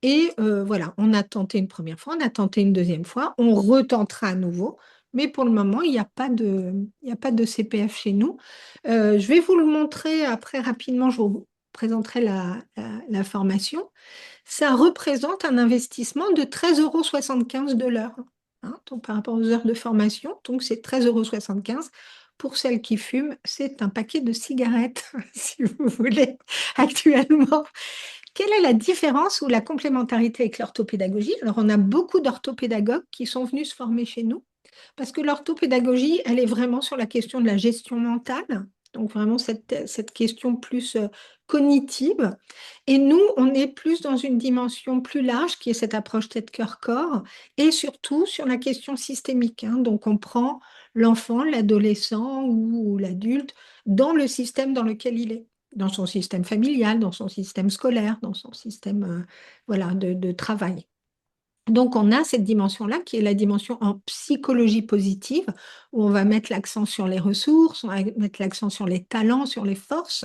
Et voilà, on a tenté une première fois, on a tenté une deuxième fois, on retentera à nouveau. Mais pour le moment, il y a pas de CPF chez nous. Je vais vous le montrer après rapidement, je vous présenterai la formation. Ça représente un investissement de 13,75 € de l'heure, hein, donc par rapport aux heures de formation. Donc c'est 13,75 € Pour celles qui fument, c'est un paquet de cigarettes, si vous voulez, actuellement. Quelle est la différence ou la complémentarité avec l'orthopédagogie? Alors, on a beaucoup d'orthopédagogues qui sont venus se former chez nous parce que l'orthopédagogie, elle est vraiment sur la question de la gestion mentale, donc vraiment cette question plus cognitive. Et nous, on est plus dans une dimension plus large qui est cette approche tête-cœur-corps et surtout sur la question systémique, hein. Donc, on prend l'enfant, l'adolescent ou l'adulte dans le système dans lequel il est, dans son système familial, dans son système scolaire, dans son système voilà, de travail. Donc, on a cette dimension-là qui est la dimension en psychologie positive, où on va mettre l'accent sur les ressources, on va mettre l'accent sur les talents, sur les forces,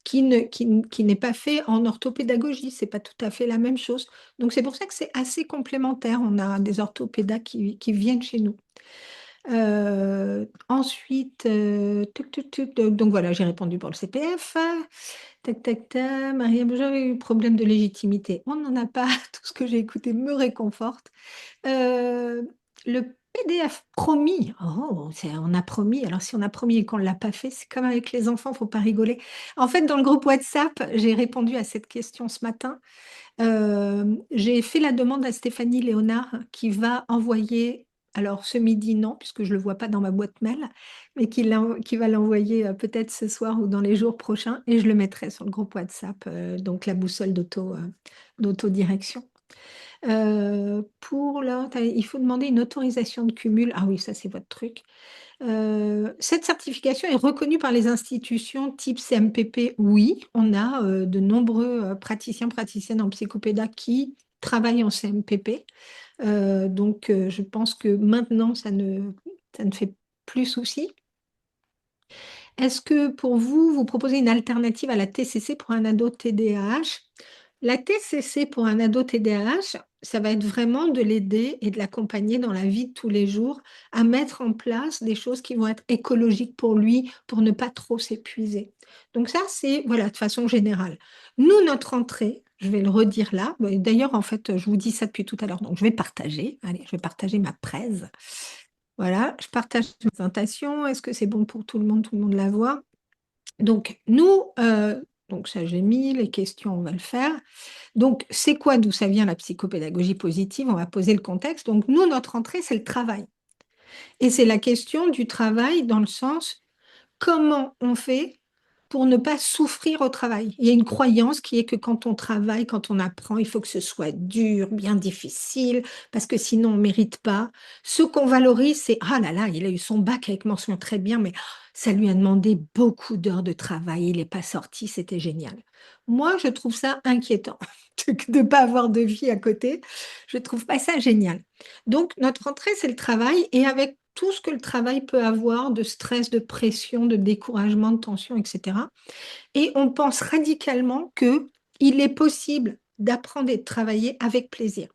qui n'est pas fait en orthopédagogie. C'est pas tout à fait la même chose. Donc, c'est pour ça que c'est assez complémentaire. On a des orthopédas qui viennent chez nous. Ensuite, donc voilà, j'ai répondu pour le CPF. Tac, tac, tac. Maria, j'ai eu problème de légitimité. On n'en a pas. Tout ce que j'ai écouté me réconforte. Euh, le PDF promis. Oh, on a promis. Alors, si on a promis et qu'on ne l'a pas fait, c'est comme avec les enfants, il ne faut pas rigoler. En fait, dans le groupe WhatsApp, j'ai répondu à cette question ce matin. J'ai fait la demande à Stéphanie Léonard qui va envoyer, alors ce midi non, puisque je ne le vois pas dans ma boîte mail, mais qui va l'envoyer peut-être ce soir ou dans les jours prochains, et je le mettrai sur le groupe WhatsApp, donc la boussole d'autodirection. Il faut demander une autorisation de cumul. Ah oui, ça c'est votre truc. Cette certification est reconnue par les institutions type CMPP. Oui, on a de nombreux praticiennes en psychopéda qui travaillent en CMPP. Donc, je pense que maintenant, ça ne fait plus souci. Est-ce que pour vous, vous proposez une alternative à la TCC pour un ado TDAH? La TCC pour un ado TDAH, ça va être vraiment de l'aider et de l'accompagner dans la vie de tous les jours à mettre en place des choses qui vont être écologiques pour lui, pour ne pas trop s'épuiser. Donc ça, c'est voilà, de façon générale. Nous, notre entrée, je vais le redire là. D'ailleurs, en fait, je vous dis ça depuis tout à l'heure. Donc, je vais partager. Allez, je vais partager ma presse. Voilà, je partage la présentation. Est-ce que c'est bon pour tout le monde? Tout le monde la voit. Donc, nous, donc ça j'ai mis, les questions, on va le faire. Donc, c'est quoi, d'où ça vient la psychopédagogie positive? On va poser le contexte. Donc, nous, notre entrée, c'est le travail. Et c'est la question du travail dans le sens, comment on fait pour ne pas souffrir au travail? Il y a une croyance qui est que quand on travaille, quand on apprend, il faut que ce soit dur, bien difficile, parce que sinon on ne mérite pas. Ce qu'on valorise, c'est, ah là là, il a eu son bac avec mention très bien, mais ça lui a demandé beaucoup d'heures de travail, il n'est pas sorti, c'était génial. Moi, je trouve ça inquiétant de ne pas avoir de vie à côté. Je ne trouve pas ça génial. Donc, notre entrée, c'est le travail, et avec tout ce que le travail peut avoir de stress, de pression, de découragement, de tension, etc. Et on pense radicalement qu'il est possible d'apprendre et de travailler avec plaisir.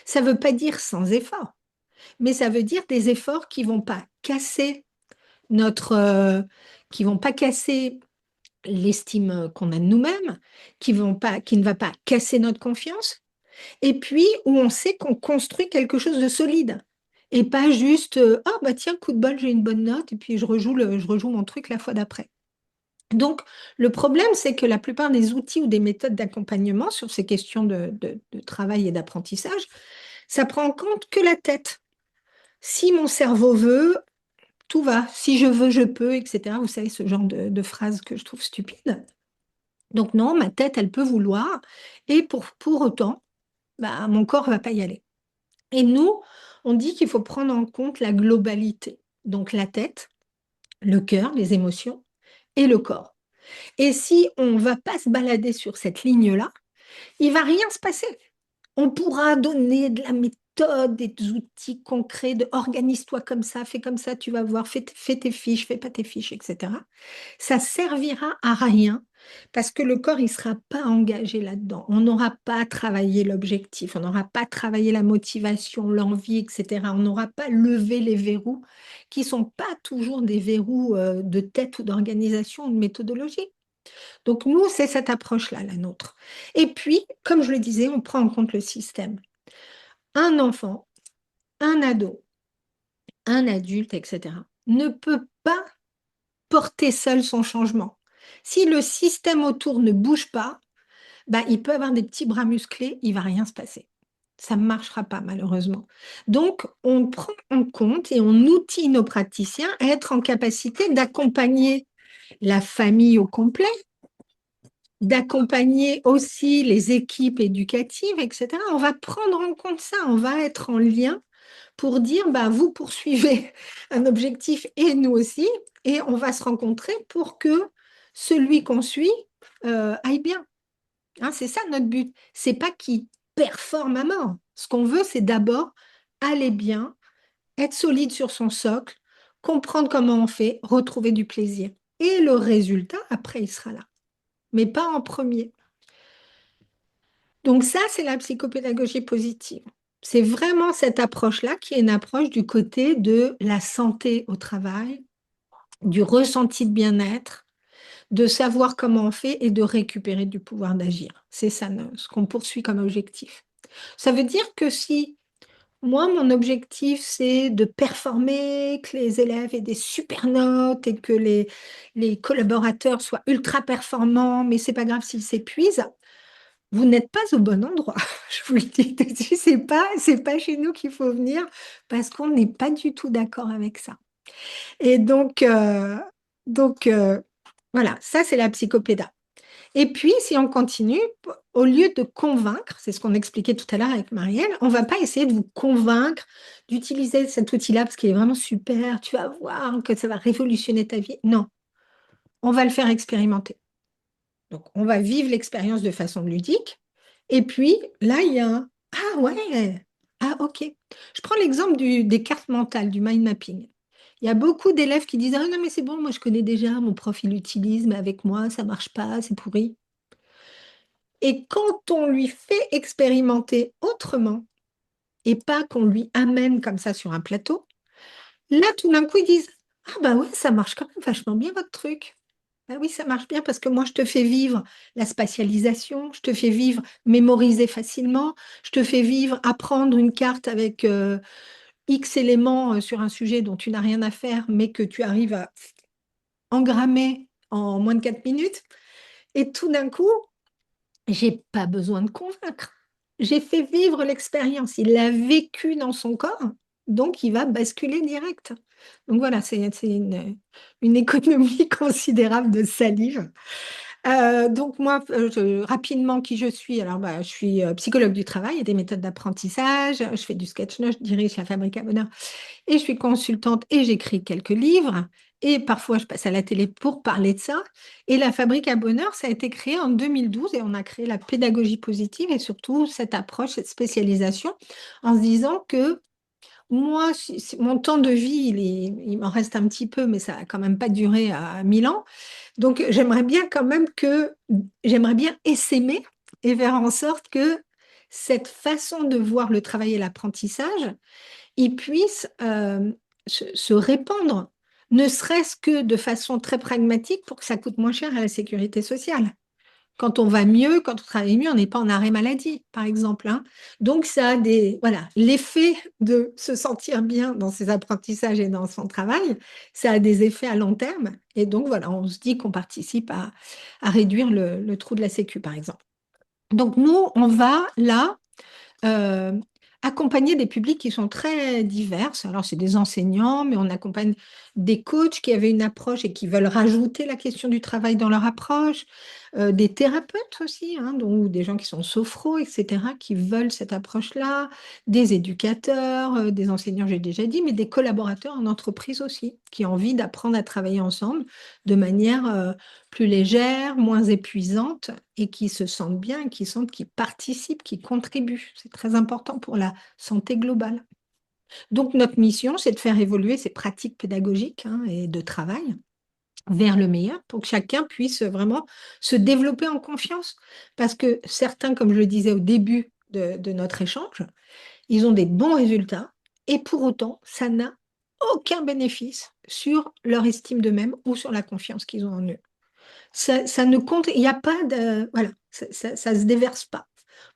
Ça ne veut pas dire sans effort, mais ça veut dire des efforts qui ne vont pas casser qui vont pas casser l'estime qu'on a de nous-mêmes, qui ne va pas casser notre confiance, et puis où on sait qu'on construit quelque chose de solide. Et pas juste, ah bah tiens, coup de bol, j'ai une bonne note, et puis je rejoue mon truc la fois d'après. Donc, le problème, c'est que la plupart des outils ou des méthodes d'accompagnement sur ces questions de travail et d'apprentissage, ça prend en compte que la tête. Si mon cerveau veut, tout va. Si je veux, je peux, etc. Vous savez, ce genre de phrase que je trouve stupide. Donc non, ma tête, elle peut vouloir, et pour autant, bah, mon corps ne va pas y aller. Et nous, on dit qu'il faut prendre en compte la globalité. Donc la tête, le cœur, les émotions et le corps. Et si on ne va pas se balader sur cette ligne-là, il ne va rien se passer. On pourra donner de la méthode, des outils concrets de organise-toi comme ça, fais comme ça, tu vas voir, fais tes fiches, fais pas tes fiches, etc. Ça servira à rien parce que le corps, il ne sera pas engagé là-dedans. On n'aura pas travaillé l'objectif, on n'aura pas travaillé la motivation, l'envie, etc. On n'aura pas levé les verrous qui ne sont pas toujours des verrous de tête ou d'organisation ou de méthodologie. Donc nous, c'est cette approche-là, la nôtre. Et puis, comme je le disais, on prend en compte le système. Un enfant, un ado, un adulte, etc., ne peut pas porter seul son changement. Si le système autour ne bouge pas, bah, il peut avoir des petits bras musclés, il va rien se passer. Ça ne marchera pas, malheureusement. Donc, on prend en compte et on outille nos praticiens à être en capacité d'accompagner la famille au complet, d'accompagner aussi les équipes éducatives, etc. On va prendre en compte ça, on va être en lien pour dire, bah, vous poursuivez un objectif et nous aussi, et on va se rencontrer pour que celui qu'on suit aille bien. Hein, c'est ça notre but. C'est pas qu'il performe à mort. Ce qu'on veut, c'est d'abord aller bien, être solide sur son socle, comprendre comment on fait, retrouver du plaisir. Et le résultat, après, il sera là. Mais pas en premier. Donc ça, c'est la psychopédagogie positive. C'est vraiment cette approche-là qui est une approche du côté de la santé au travail, du ressenti de bien-être, de savoir comment on fait et de récupérer du pouvoir d'agir. C'est ça ce qu'on poursuit comme objectif. Ça veut dire que si moi, mon objectif, c'est de performer, que les élèves aient des super notes et que les collaborateurs soient ultra performants, mais c'est pas grave s'ils s'épuisent, vous n'êtes pas au bon endroit. Je vous le dis tout de suite, c'est pas chez nous qu'il faut venir parce qu'on n'est pas du tout d'accord avec ça. Et donc, voilà, ça c'est la psychopéda. Et puis, si on continue, au lieu de convaincre, c'est ce qu'on expliquait tout à l'heure avec Marielle, on ne va pas essayer de vous convaincre d'utiliser cet outil-là parce qu'il est vraiment super, tu vas voir que ça va révolutionner ta vie. Non, on va le faire expérimenter. Donc, on va vivre l'expérience de façon ludique. Et puis, là, il y a un ah ouais, ah ok. Je prends l'exemple des cartes mentales, du mind mapping. Il y a beaucoup d'élèves qui disent ah non, mais c'est bon, moi je connais déjà, mon prof il l'utilise, mais avec moi, ça ne marche pas, c'est pourri. Et quand on lui fait expérimenter autrement, et pas qu'on lui amène comme ça sur un plateau, là, tout d'un coup, ils disent ah bah ouais, ça marche quand même vachement bien votre truc. Ah oui, ça marche bien parce que moi, je te fais vivre la spatialisation, je te fais vivre mémoriser facilement, je te fais vivre apprendre une carte avec X éléments sur un sujet dont tu n'as rien à faire, mais que tu arrives à engrammer en moins de 4 minutes. Et tout d'un coup, j'ai pas besoin de convaincre. J'ai fait vivre l'expérience. Il l'a vécu dans son corps, donc il va basculer direct. Donc voilà, c'est une économie considérable de salive. Donc moi, rapidement, qui je suis? Alors, bah, je suis psychologue du travail et des méthodes d'apprentissage. Je fais du sketch note, je dirige la Fabrique à Bonheur et je suis consultante et j'écris quelques livres. Et parfois, je passe à la télé pour parler de ça. Et la Fabrique à Bonheur, ça a été créé en 2012 et on a créé la pédagogie positive et surtout cette approche, cette spécialisation en se disant que moi, mon temps de vie, il m'en reste un petit peu, mais ça n'a quand même pas duré à 1000 ans. Donc, j'aimerais bien essaimer et faire en sorte que cette façon de voir le travail et l'apprentissage, il puisse se répandre, ne serait-ce que de façon très pragmatique pour que ça coûte moins cher à la sécurité sociale. Quand on va mieux, quand on travaille mieux, on n'est pas en arrêt maladie, par exemple, hein. Donc, ça a voilà, l'effet de se sentir bien dans ses apprentissages et dans son travail, ça a des effets à long terme. Et donc, voilà, on se dit qu'on participe à réduire le trou de la Sécu, par exemple. Donc, nous, on va là euh, accompagner des publics qui sont très divers. Alors, c'est des enseignants, mais on accompagne des coachs qui avaient une approche et qui veulent rajouter la question du travail dans leur approche, des thérapeutes aussi, hein, donc des gens qui sont sophro, etc., qui veulent cette approche-là, des éducateurs, des enseignants, j'ai déjà dit, mais des collaborateurs en entreprise aussi, qui ont envie d'apprendre à travailler ensemble de manière plus légère, moins épuisante et qui se sentent bien, qui sentent qu'ils participent, qu'ils contribuent. C'est très important pour la santé globale. Donc, notre mission, c'est de faire évoluer ces pratiques pédagogiques, hein, et de travail vers le meilleur pour que chacun puisse vraiment se développer en confiance. Parce que certains, comme je le disais au début de notre échange, ils ont des bons résultats et pour autant, ça n'a aucun bénéfice sur leur estime d'eux-mêmes ou sur la confiance qu'ils ont en eux. Ça ne compte, il n'y a pas de... Voilà, ça se déverse pas.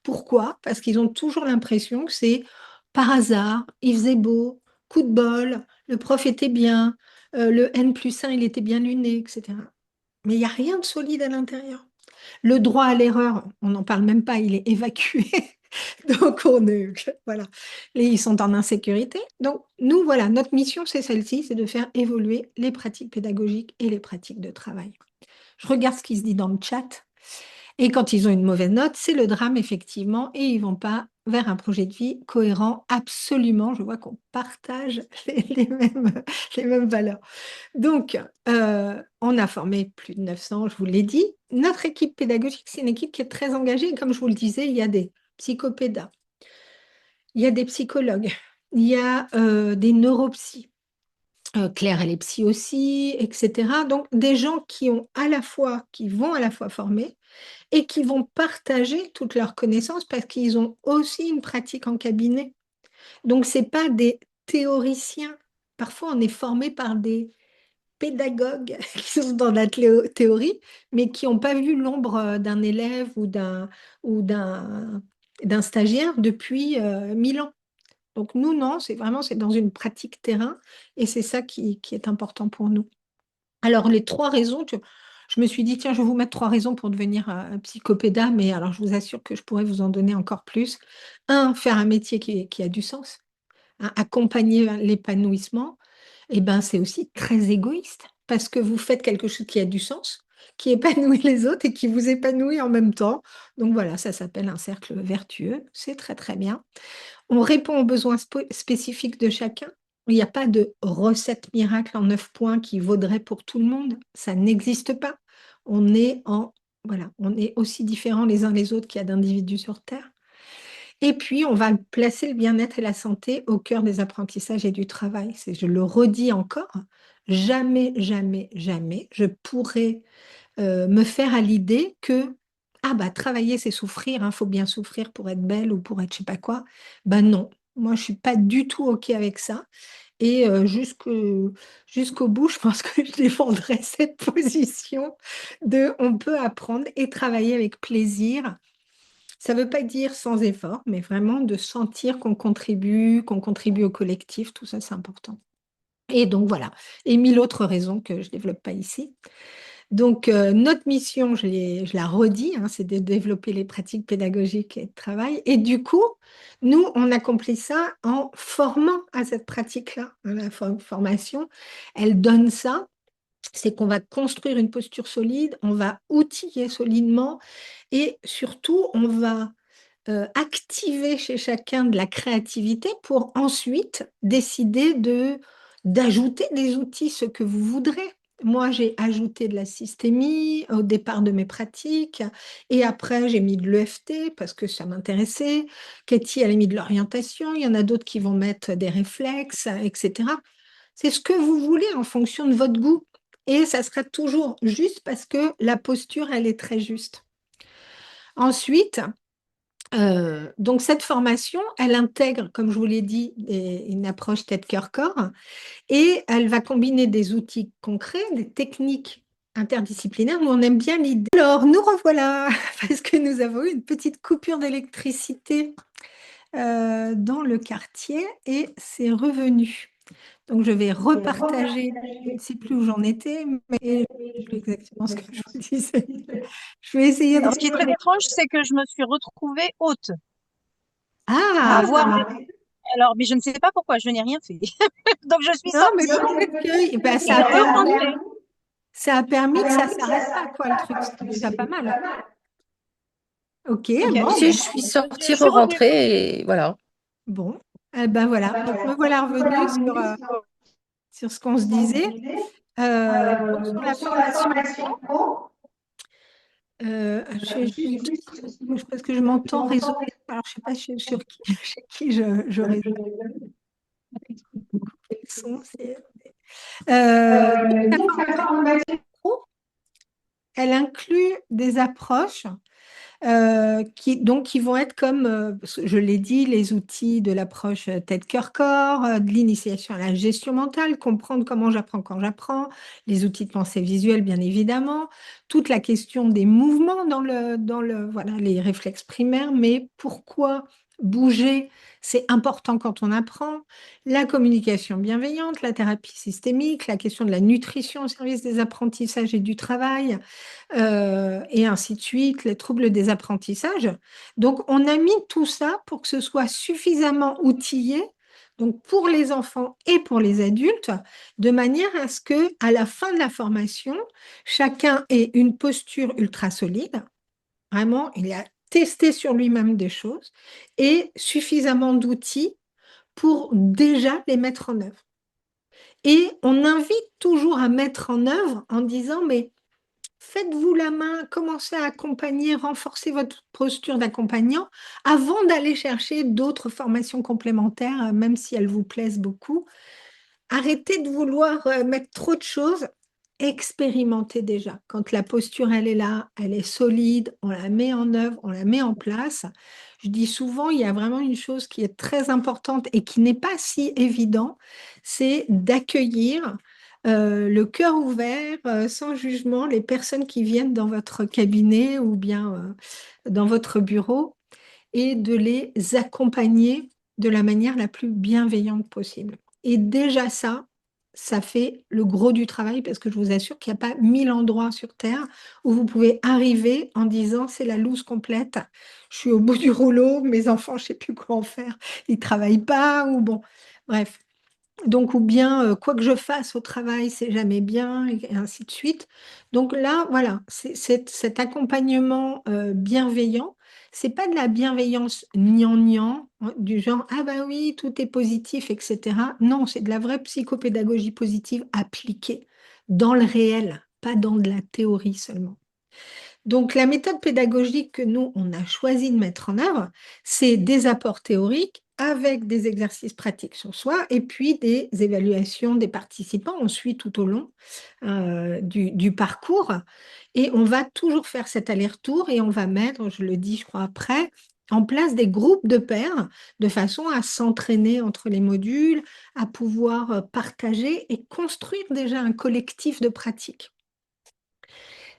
Pourquoi? Parce qu'ils ont toujours l'impression que c'est par hasard, il faisait beau, coup de bol, le prof était bien, le N+1 il était bien luné, etc. Mais il n'y a rien de solide à l'intérieur. Le droit à l'erreur, on n'en parle même pas, il est évacué. Donc, voilà, ils sont en insécurité. Donc, nous, voilà, notre mission, c'est celle-ci, c'est de faire évoluer les pratiques pédagogiques et les pratiques de travail. Je regarde ce qui se dit dans le chat. Et quand ils ont une mauvaise note, c'est le drame, effectivement, et ils ne vont pas vers un projet de vie cohérent, absolument. Je vois qu'on partage les mêmes valeurs. Donc, on a formé plus de 900, je vous l'ai dit. Notre équipe pédagogique, c'est une équipe qui est très engagée. Comme je vous le disais, il y a des psychopédas, il y a des psychologues, il y a des neuropsys. Claire, elle est psy aussi, etc. Donc, des gens qui vont à la fois former et qui vont partager toutes leurs connaissances parce qu'ils ont aussi une pratique en cabinet. Donc, ce n'est pas des théoriciens. Parfois, on est formé par des pédagogues qui sont dans la théorie, mais qui n'ont pas vu l'ombre d'un élève ou d'un stagiaire depuis 1000 ans. Donc nous, non, c'est dans une pratique terrain et c'est ça qui est important pour nous. Alors les trois raisons, je me suis dit, tiens, je vais vous mettre trois raisons pour devenir psychopéda, mais alors je vous assure que je pourrais vous en donner encore plus. Un, faire un métier qui a du sens, hein, accompagner l'épanouissement, et ben c'est aussi très égoïste parce que vous faites quelque chose qui a du sens, qui épanouit les autres et qui vous épanouit en même temps. Donc voilà, ça s'appelle un cercle vertueux, c'est très très bien. On répond aux besoins spécifiques de chacun. Il n'y a pas de recette miracle en 9 points qui vaudrait pour tout le monde. Ça n'existe pas. On est voilà, on est aussi différents les uns les autres qu'il y a d'individus sur Terre. Et puis, on va placer le bien-être et la santé au cœur des apprentissages et du travail. Je le redis encore, jamais, jamais, jamais, je pourrais me faire à l'idée que ah bah travailler c'est souffrir, il faut bien souffrir pour être belle ou pour être je sais pas quoi. Ben non, moi je suis pas du tout OK avec ça. Et jusqu'au bout, je pense que je défendrai cette position de on peut apprendre et travailler avec plaisir. Ça ne veut pas dire sans effort, mais vraiment de sentir qu'on contribue au collectif, tout ça c'est important. Et donc voilà, et mille autres raisons que je ne développe pas ici. Donc, notre mission, je la redis, hein, c'est de développer les pratiques pédagogiques et de travail. Et du coup, nous, on accomplit ça en formant à cette pratique-là, hein. La formation, elle donne ça, c'est qu'on va construire une posture solide, on va outiller solidement et surtout, on va activer chez chacun de la créativité pour ensuite décider d'ajouter des outils, ce que vous voudrez. Moi, j'ai ajouté de la systémie au départ de mes pratiques et après, j'ai mis de l'EFT parce que ça m'intéressait. Katie, elle a mis de l'orientation. Il y en a d'autres qui vont mettre des réflexes, etc. C'est ce que vous voulez en fonction de votre goût. Et ça sera toujours juste parce que la posture, elle est très juste. Ensuite, donc cette formation, elle intègre, comme je vous l'ai dit, une approche tête-cœur-corps et elle va combiner des outils concrets, des techniques interdisciplinaires. Nous, on aime bien l'idée. Alors, nous revoilà, parce que nous avons eu une petite coupure d'électricité dans le quartier et c'est revenu. Donc, je vais repartager, je ne sais plus où j'en étais, mais je sais plus exactement ce que je vous disais. Je vais essayer de... Alors, ce qui est très étrange, c'est que je me suis retrouvée haute à Ah! avoir alors, mais je ne sais pas pourquoi, je n'ai rien fait. Donc, je suis Non, mais sortie peut-être que ben, et re-rentrée. ça a permis que ça ne s'arrête pas, quoi, le truc. C'est déjà pas mal. Ok, Ok. bon, Si je suis sortie, Je suis revenue. re-rentrée, et voilà. bon. Eh ben voilà. Donc, me voilà revenue sur ce qu'on se disait. Donc, sur la formation, parce que je m'entends réseau. Alors, je ne sais pas sur qui, chez qui je réseau. Le son, Donc, la formation pro, elle inclut des approches qui vont être comme, je l'ai dit, les outils de l'approche tête-cœur-corps, de l'initiation à la gestion mentale, comprendre comment j'apprends quand j'apprends, les outils de pensée visuelle, bien évidemment, toute la question des mouvements voilà, les réflexes primaires, mais pourquoi bouger, c'est important quand on apprend, la communication bienveillante, la thérapie systémique, la question de la nutrition au service des apprentissages et du travail, et ainsi de suite, les troubles des apprentissages. Donc, on a mis tout ça pour que ce soit suffisamment outillé, donc pour les enfants et pour les adultes, de manière à ce que, à la fin de la formation, chacun ait une posture ultra solide. Vraiment, il a testé sur lui-même des choses et suffisamment d'outils pour déjà les mettre en œuvre. Et on invite toujours à mettre en œuvre en disant, mais faites-vous la main, commencez à accompagner, renforcez votre posture d'accompagnant avant d'aller chercher d'autres formations complémentaires, même si elles vous plaisent beaucoup. Arrêtez de vouloir mettre trop de choses, expérimentez déjà. Quand la posture, elle est là, elle est solide, on la met en œuvre, on la met en place. Je dis souvent, il y a vraiment une chose qui est très importante et qui n'est pas si évident, c'est d'accueillir le cœur ouvert, sans jugement, les personnes qui viennent dans votre cabinet ou bien dans votre bureau et de les accompagner de la manière la plus bienveillante possible. Et déjà ça fait le gros du travail parce que je vous assure qu'il n'y a pas 1000 endroits sur Terre où vous pouvez arriver en disant c'est la loose complète, je suis au bout du rouleau, mes enfants, je ne sais plus quoi en faire, ils ne travaillent pas ou bon, bref. Donc, ou bien, quoi que je fasse au travail, c'est jamais bien, et ainsi de suite. Donc là, voilà, cet accompagnement bienveillant, c'est pas de la bienveillance gnangnan, hein, du genre, ah bah oui, tout est positif, etc. Non, c'est de la vraie psychopédagogie positive appliquée dans le réel, pas dans de la théorie seulement. Donc, la méthode pédagogique que nous, on a choisi de mettre en œuvre, c'est des apports théoriques avec des exercices pratiques sur soi et puis des évaluations des participants. On suit tout au long du parcours et on va toujours faire cet aller-retour et on va mettre, je le dis, je crois, après, en place des groupes de pairs de façon à s'entraîner entre les modules, à pouvoir partager et construire déjà un collectif de pratique.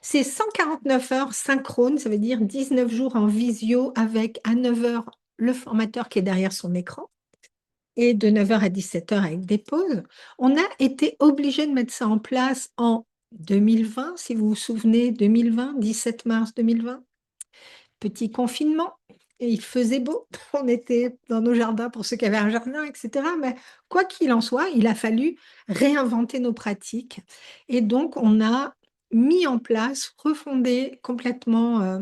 C'est 149 heures synchrones, ça veut dire 19 jours en visio avec à 9 heures le formateur qui est derrière son écran et de 9 heures à 17 heures avec des pauses. On a été obligé de mettre ça en place en 2020, si vous vous souvenez, 2020, 17 mars 2020, petit confinement. Et il faisait beau, on était dans nos jardins pour ceux qui avaient un jardin, etc. Mais quoi qu'il en soit, il a fallu réinventer nos pratiques. Et donc, on a mis en place, refondé complètement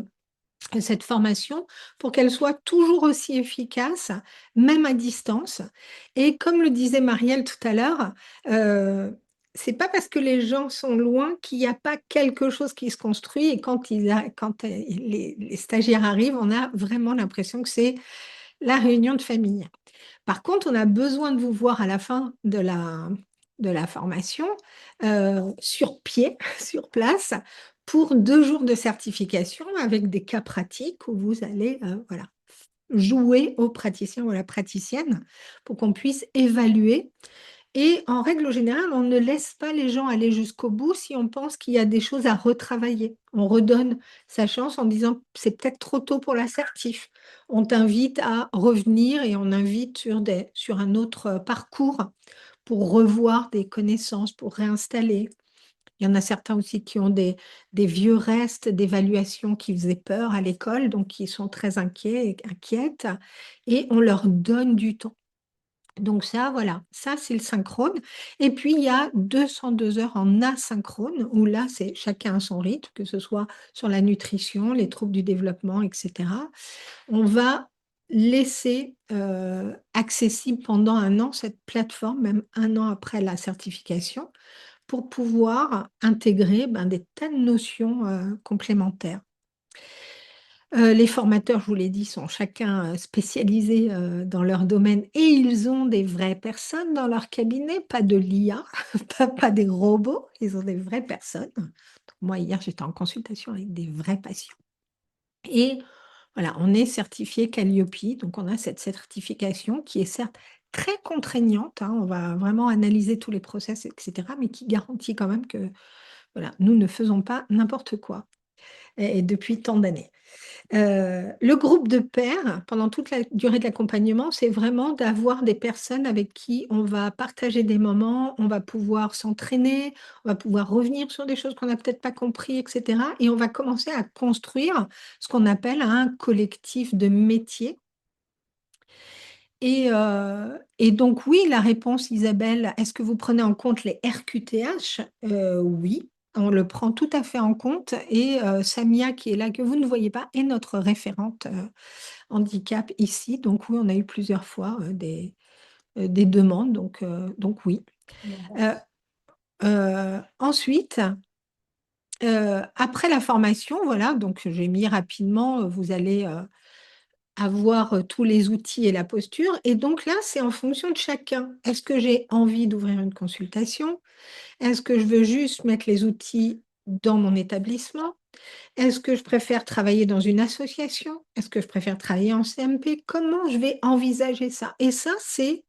cette formation pour qu'elle soit toujours aussi efficace, même à distance. Et comme le disait Marielle tout à l'heure, c'est pas parce que les gens sont loin qu'il n'y a pas quelque chose qui se construit. Et quand les stagiaires arrivent, on a vraiment l'impression que c'est la réunion de famille. Par contre, on a besoin de vous voir à la fin de la formation sur pied, sur place, pour 2 jours de certification avec des cas pratiques où vous allez voilà, jouer au praticien ou à la praticienne pour qu'on puisse évaluer. Et en règle générale, on ne laisse pas les gens aller jusqu'au bout si on pense qu'il y a des choses à retravailler. On redonne sa chance en disant c'est peut-être trop tôt pour l'assertif. On t'invite à revenir et on invite sur un autre parcours pour revoir des connaissances, pour réinstaller. Il y en a certains aussi qui ont des vieux restes d'évaluation qui faisaient peur à l'école, donc qui sont très inquiets et inquiètes, et on leur donne du temps. Donc ça, voilà, ça c'est le synchrone. Et puis il y a 202 heures en asynchrone, où là c'est chacun à son rythme, que ce soit sur la nutrition, les troubles du développement, etc. On va laisser accessible pendant un an cette plateforme, même un an après la certification, pour pouvoir intégrer des tas de notions complémentaires. Les formateurs, je vous l'ai dit, sont chacun spécialisés dans leur domaine et ils ont des vraies personnes dans leur cabinet, pas de l'IA, pas des robots, ils ont des vraies personnes. Donc, moi, hier, j'étais en consultation avec des vrais patients. Et voilà, on est certifié Calliope, donc on a cette certification qui est certes très contraignante, hein, on va vraiment analyser tous les process, etc., mais qui garantit quand même que voilà, nous ne faisons pas n'importe quoi et depuis tant d'années. Le groupe de pairs, pendant toute la durée de l'accompagnement, c'est vraiment d'avoir des personnes avec qui on va partager des moments, on va pouvoir s'entraîner, on va pouvoir revenir sur des choses qu'on n'a peut-être pas compris, et cetera, et on va commencer à construire ce qu'on appelle un collectif de métiers. Et donc oui, la réponse, Isabelle, est-ce que vous prenez en compte les RQTH? Oui, on le prend tout à fait en compte et Samia, qui est là, que vous ne voyez pas, est notre référente handicap ici. Donc oui, on a eu plusieurs fois des demandes, donc oui. Ensuite, après la formation, voilà, donc j'ai mis rapidement, vous allez avoir tous les outils et la posture. Et donc là, c'est en fonction de chacun. Est-ce que j'ai envie d'ouvrir une consultation? Est-ce que je veux juste mettre les outils dans mon établissement? Est-ce que je préfère travailler dans une association? Est-ce que je préfère travailler en CMP? Comment je vais envisager ça? Et ça, c'est,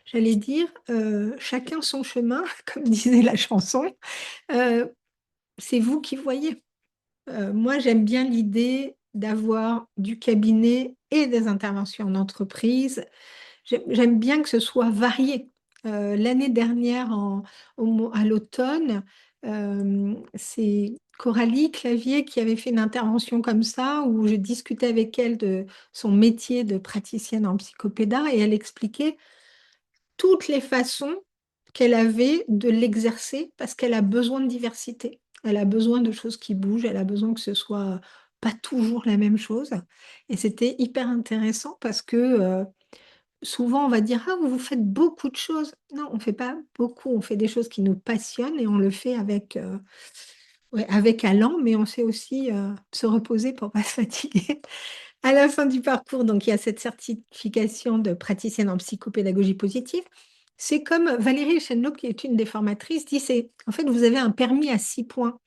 j'allais dire, chacun son chemin, comme disait la chanson. Euh, c'est vous qui voyez. Moi, j'aime bien l'idée d'avoir du cabinet et des interventions en entreprise. J'aime bien que ce soit varié. L'année dernière, à l'automne, c'est Coralie Clavier qui avait fait une intervention comme ça, où je discutais avec elle de son métier de praticienne en psychopéda, et elle expliquait toutes les façons qu'elle avait de l'exercer parce qu'elle a besoin de diversité. Elle a besoin de choses qui bougent, elle a besoin que ce soit pas toujours la même chose. Et c'était hyper intéressant parce que souvent on va dire, ah, vous faites beaucoup de choses. Non, on ne fait pas beaucoup, on fait des choses qui nous passionnent et on le fait avec, ouais, avec allant, mais on sait aussi se reposer pour ne pas se fatiguer. À la fin du parcours, donc il y a cette certification de praticienne en psychopédagogie positive. C'est comme Valérie Chenot, qui est une des formatrices, dit, c'est en fait, vous avez un permis à 6 points.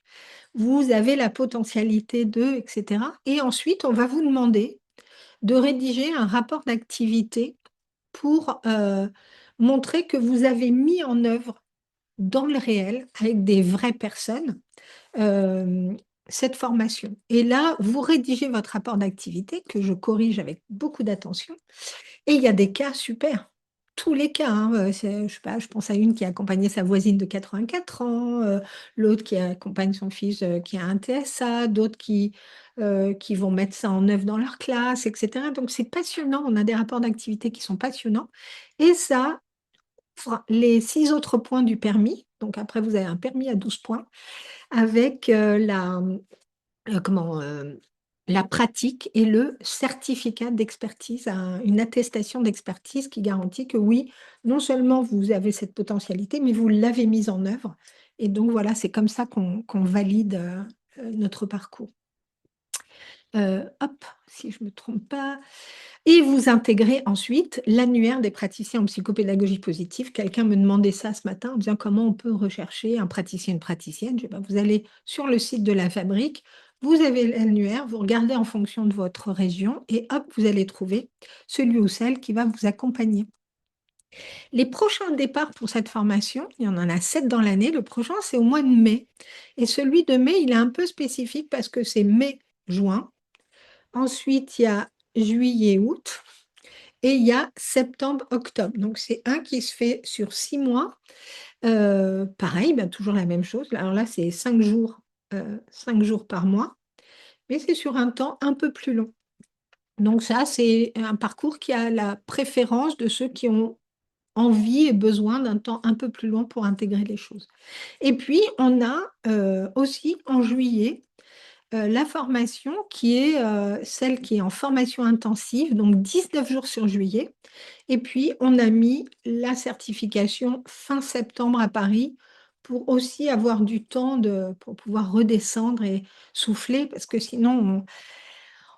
Vous avez la potentialité de, etc. Et ensuite, on va vous demander de rédiger un rapport d'activité pour montrer que vous avez mis en œuvre dans le réel, avec des vraies personnes, euh, cette formation. Et là, vous rédigez votre rapport d'activité que je corrige avec beaucoup d'attention. Et il y a des cas super. Tous les cas, hein, je sais pas, je pense à une qui a accompagné sa voisine de 84 ans, l'autre qui accompagne son fils qui a un TSA, d'autres qui vont mettre ça en œuvre dans leur classe, etc. Donc c'est passionnant, on a des rapports d'activité qui sont passionnants. Et ça, les 6 autres points du permis, donc après vous avez un permis à 12 points, avec comment, la pratique et le certificat d'expertise, une attestation d'expertise qui garantit que oui, non seulement vous avez cette potentialité, mais vous l'avez mise en œuvre. Et donc voilà, c'est comme ça qu'on valide notre parcours. Hop, si je ne me trompe pas. Et vous intégrez ensuite l'annuaire des praticiens en psychopédagogie positive. Quelqu'un me demandait ça ce matin en disant comment on peut rechercher un praticien, une praticienne. Je dis, ben, vous allez sur le site de la fabrique, vous avez l'annuaire, vous regardez en fonction de votre région et hop, vous allez trouver celui ou celle qui va vous accompagner. Les prochains départs pour cette formation, il y en a 7 dans l'année. Le prochain, c'est au mois de mai. Et celui de mai, il est un peu spécifique parce que c'est mai-juin. Ensuite, il y a juillet-août et il y a septembre-octobre. Donc, c'est un qui se fait sur 6 mois. Pareil, ben, toujours la même chose. Alors là, c'est 5 jours, 5 jours par mois, mais c'est sur un temps un peu plus long. Donc ça, c'est un parcours qui a la préférence de ceux qui ont envie et besoin d'un temps un peu plus long pour intégrer les choses. Et puis, on a aussi en juillet la formation qui est celle qui est en formation intensive, donc 19 jours sur juillet. Et puis, on a mis la certification fin septembre à Paris pour aussi avoir du temps pour pouvoir redescendre et souffler, parce que sinon,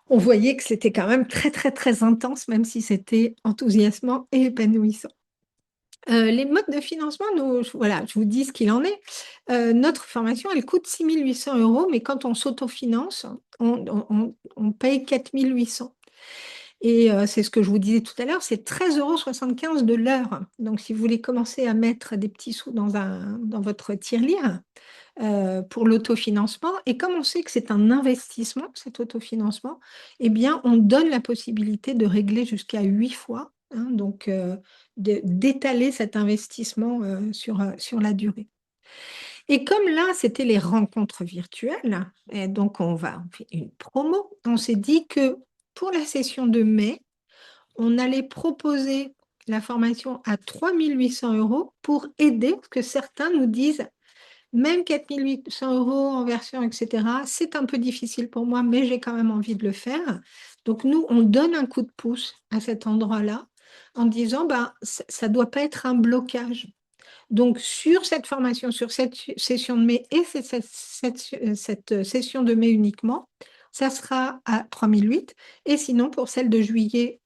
on voyait que c'était quand même très, très, très intense, même si c'était enthousiasmant et épanouissant. Les modes de financement, voilà, je vous dis ce qu'il en est. Notre formation, elle coûte 6 800 euros, mais quand on s'autofinance, on paye 4 800. Et c'est ce que je vous disais tout à l'heure, c'est 13,75 € de l'heure. Donc, si vous voulez commencer à mettre des petits sous dans votre tirelire pour l'autofinancement, et comme on sait que c'est un investissement, cet autofinancement, eh bien, on donne la possibilité de régler jusqu'à 8 fois, hein, donc d'étaler cet investissement sur la durée. Et comme là, c'était les rencontres virtuelles, et donc on fait une promo, on s'est dit que pour la session de mai, on allait proposer la formation à 3 800 € pour aider, parce que certains nous disent, même 4 800 € en version, etc., c'est un peu difficile pour moi, mais j'ai quand même envie de le faire. Donc nous, on donne un coup de pouce à cet endroit-là en disant, ben, ça ne doit pas être un blocage. Donc, sur cette formation, sur cette session de mai et cette session de mai uniquement, ça sera à 3008. Et sinon, pour celle de juillet,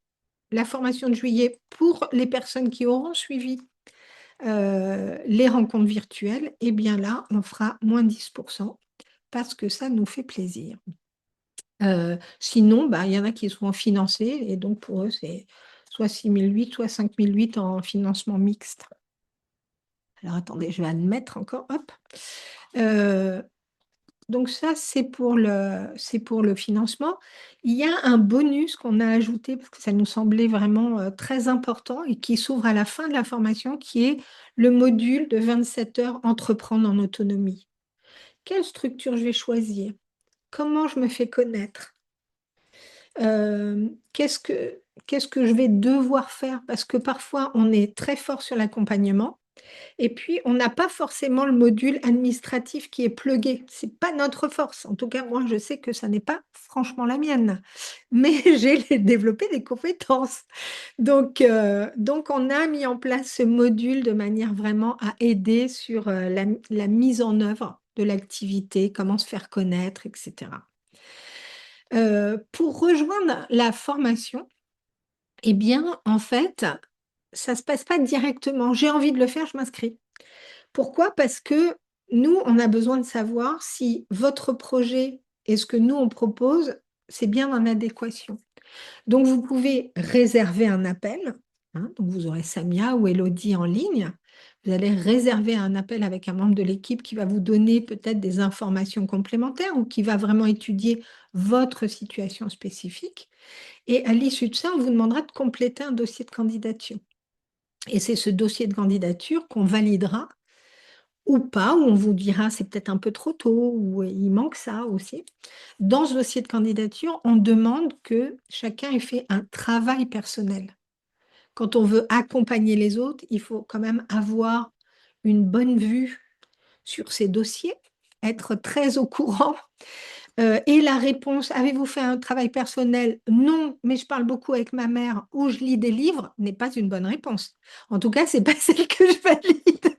la formation de juillet, pour les personnes qui auront suivi les rencontres virtuelles, eh bien là, on fera moins 10% parce que ça nous fait plaisir. Sinon, bah, il y en a qui sont financés et donc pour eux, c'est soit 6008, soit 5008 en financement mixte. Alors, attendez, je vais admettre encore. Hop. Donc, ça, c'est pour le financement. Il y a un bonus qu'on a ajouté parce que ça nous semblait vraiment très important et qui s'ouvre à la fin de la formation, qui est le module de 27 heures Entreprendre en autonomie. Quelle structure je vais choisir? Comment je me fais connaître? Qu'est-ce que je vais devoir faire? Parce que parfois, on est très fort sur l'accompagnement. Et puis, on n'a pas forcément le module administratif qui est plugué. Ce n'est pas notre force. En tout cas, moi, je sais que ça n'est pas franchement la mienne. Mais j'ai développé des compétences. Donc, on a mis en place ce module de manière vraiment à aider sur la mise en œuvre de l'activité, comment se faire connaître, etc. Pour rejoindre la formation, eh bien, en fait, ça ne se passe pas directement. J'ai envie de le faire, je m'inscris. Pourquoi? Parce que nous, on a besoin de savoir si votre projet et ce que nous, on propose, c'est bien en adéquation. Donc, vous pouvez réserver un appel, hein, donc vous aurez Samia ou Elodie en ligne. Vous allez réserver un appel avec un membre de l'équipe qui va vous donner peut-être des informations complémentaires ou qui va vraiment étudier votre situation spécifique. Et à l'issue de ça, on vous demandera de compléter un dossier de candidature. Et c'est ce dossier de candidature qu'on validera ou pas, où on vous dira c'est peut-être un peu trop tôt, ou il manque ça aussi. Dans ce dossier de candidature, on demande que chacun ait fait un travail personnel. Quand on veut accompagner les autres, il faut quand même avoir une bonne vue sur ces dossiers, être très au courant. Et la réponse, avez-vous fait un travail personnel? Non, mais je parle beaucoup avec ma mère ou je lis des livres, n'est pas une bonne réponse. En tout cas, ce n'est pas celle que je valide.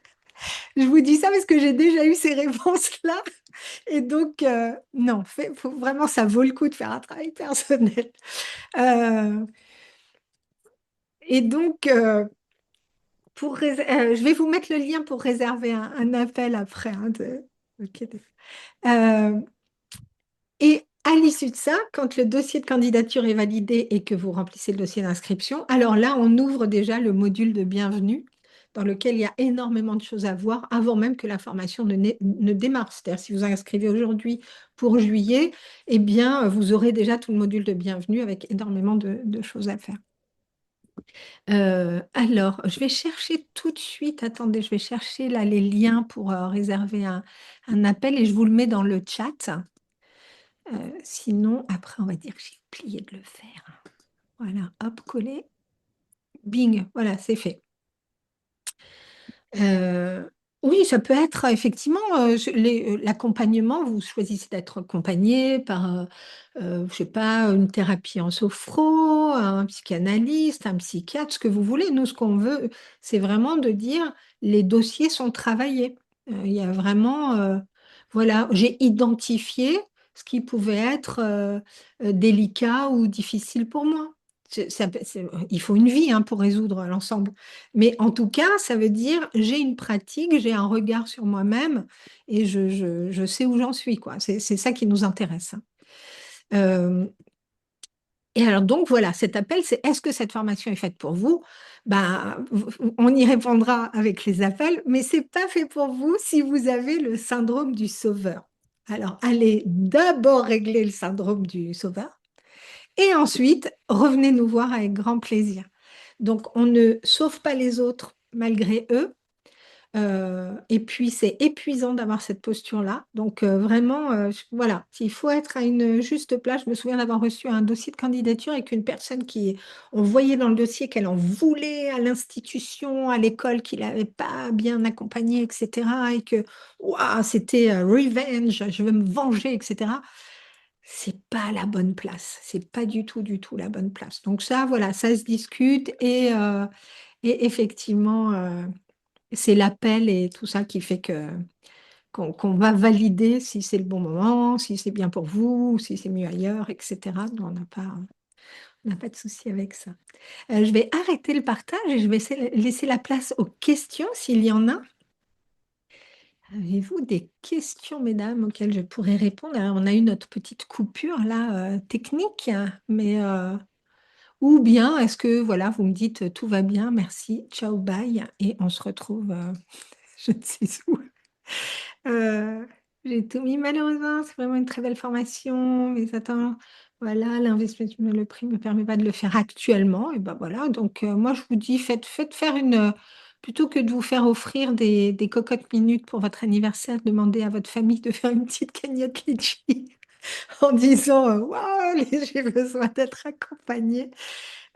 Je vous dis ça parce que j'ai déjà eu ces réponses-là. Et donc, non, vraiment, ça vaut le coup de faire un travail personnel. Et donc, je vais vous mettre le lien pour réserver un appel après. Hein, ok. Et à l'issue de ça, quand le dossier de candidature est validé et que vous remplissez le dossier d'inscription, alors là, on ouvre déjà le module de bienvenue dans lequel il y a énormément de choses à voir avant même que la formation ne démarre. C'est-à-dire, si vous inscrivez aujourd'hui pour juillet, eh bien, vous aurez déjà tout le module de bienvenue avec énormément de choses à faire. Alors, je vais chercher tout de suite, attendez, je vais chercher là les liens pour réserver un appel et je vous le mets dans le chat. Sinon, après, on va dire que j'ai oublié de le faire. Voilà, hop, coller. Bing, voilà, c'est fait. Oui, ça peut être effectivement l'accompagnement. Vous choisissez d'être accompagné par, je sais pas, une thérapie en sophro, un psychanalyste, un psychiatre, ce que vous voulez. Nous, ce qu'on veut, c'est vraiment de dire les dossiers sont travaillés. Il y a vraiment, voilà, j'ai identifié ce qui pouvait être délicat ou difficile pour moi. Il faut une vie hein, pour résoudre l'ensemble. Mais en tout cas, ça veut dire j'ai une pratique, j'ai un regard sur moi-même et je sais où j'en suis, quoi. C'est ça qui nous intéresse, hein. Euh, et alors donc voilà, cet appel, c'est est-ce que cette formation est faite pour vous? Ben, on y répondra avec les appels, mais c'est pas fait pour vous si vous avez le syndrome du sauveur. Alors allez d'abord régler le syndrome du sauveur et ensuite revenez nous voir avec grand plaisir. Donc on ne sauve pas les autres malgré eux, et puis, c'est épuisant d'avoir cette posture-là. Donc, vraiment, voilà, il faut être à une juste place. Je me souviens d'avoir reçu un dossier de candidature avec une personne qui, on voyait dans le dossier qu'elle en voulait à l'institution, à l'école, qu'il n'avait pas bien accompagné, etc. Et que, waouh, c'était revenge, je veux me venger, etc. C'est pas la bonne place. C'est pas du tout la bonne place. Donc, ça, voilà, ça se discute et effectivement. C'est l'appel et tout ça qui fait qu'on va valider si c'est le bon moment, si c'est bien pour vous, si c'est mieux ailleurs, etc. Donc, on n'a pas de souci avec ça. Je vais arrêter le partage et je vais laisser la place aux questions s'il y en a. Avez-vous des questions, mesdames, auxquelles je pourrais répondre? Alors, on a eu notre petite coupure là, technique, mais ou bien est-ce que voilà, vous me dites tout va bien, merci, ciao, bye, et on se retrouve, je ne sais où. Euh, j'ai tout mis malheureusement, c'est vraiment une très belle formation, mais attends, voilà, l'investissement, le prix ne me permet pas de le faire actuellement, et ben voilà, donc moi je vous dis, faites faire plutôt que de vous faire offrir des cocottes minutes pour votre anniversaire, demandez à votre famille de faire une petite cagnotte litchi en disant, waouh, j'ai besoin d'être accompagnée.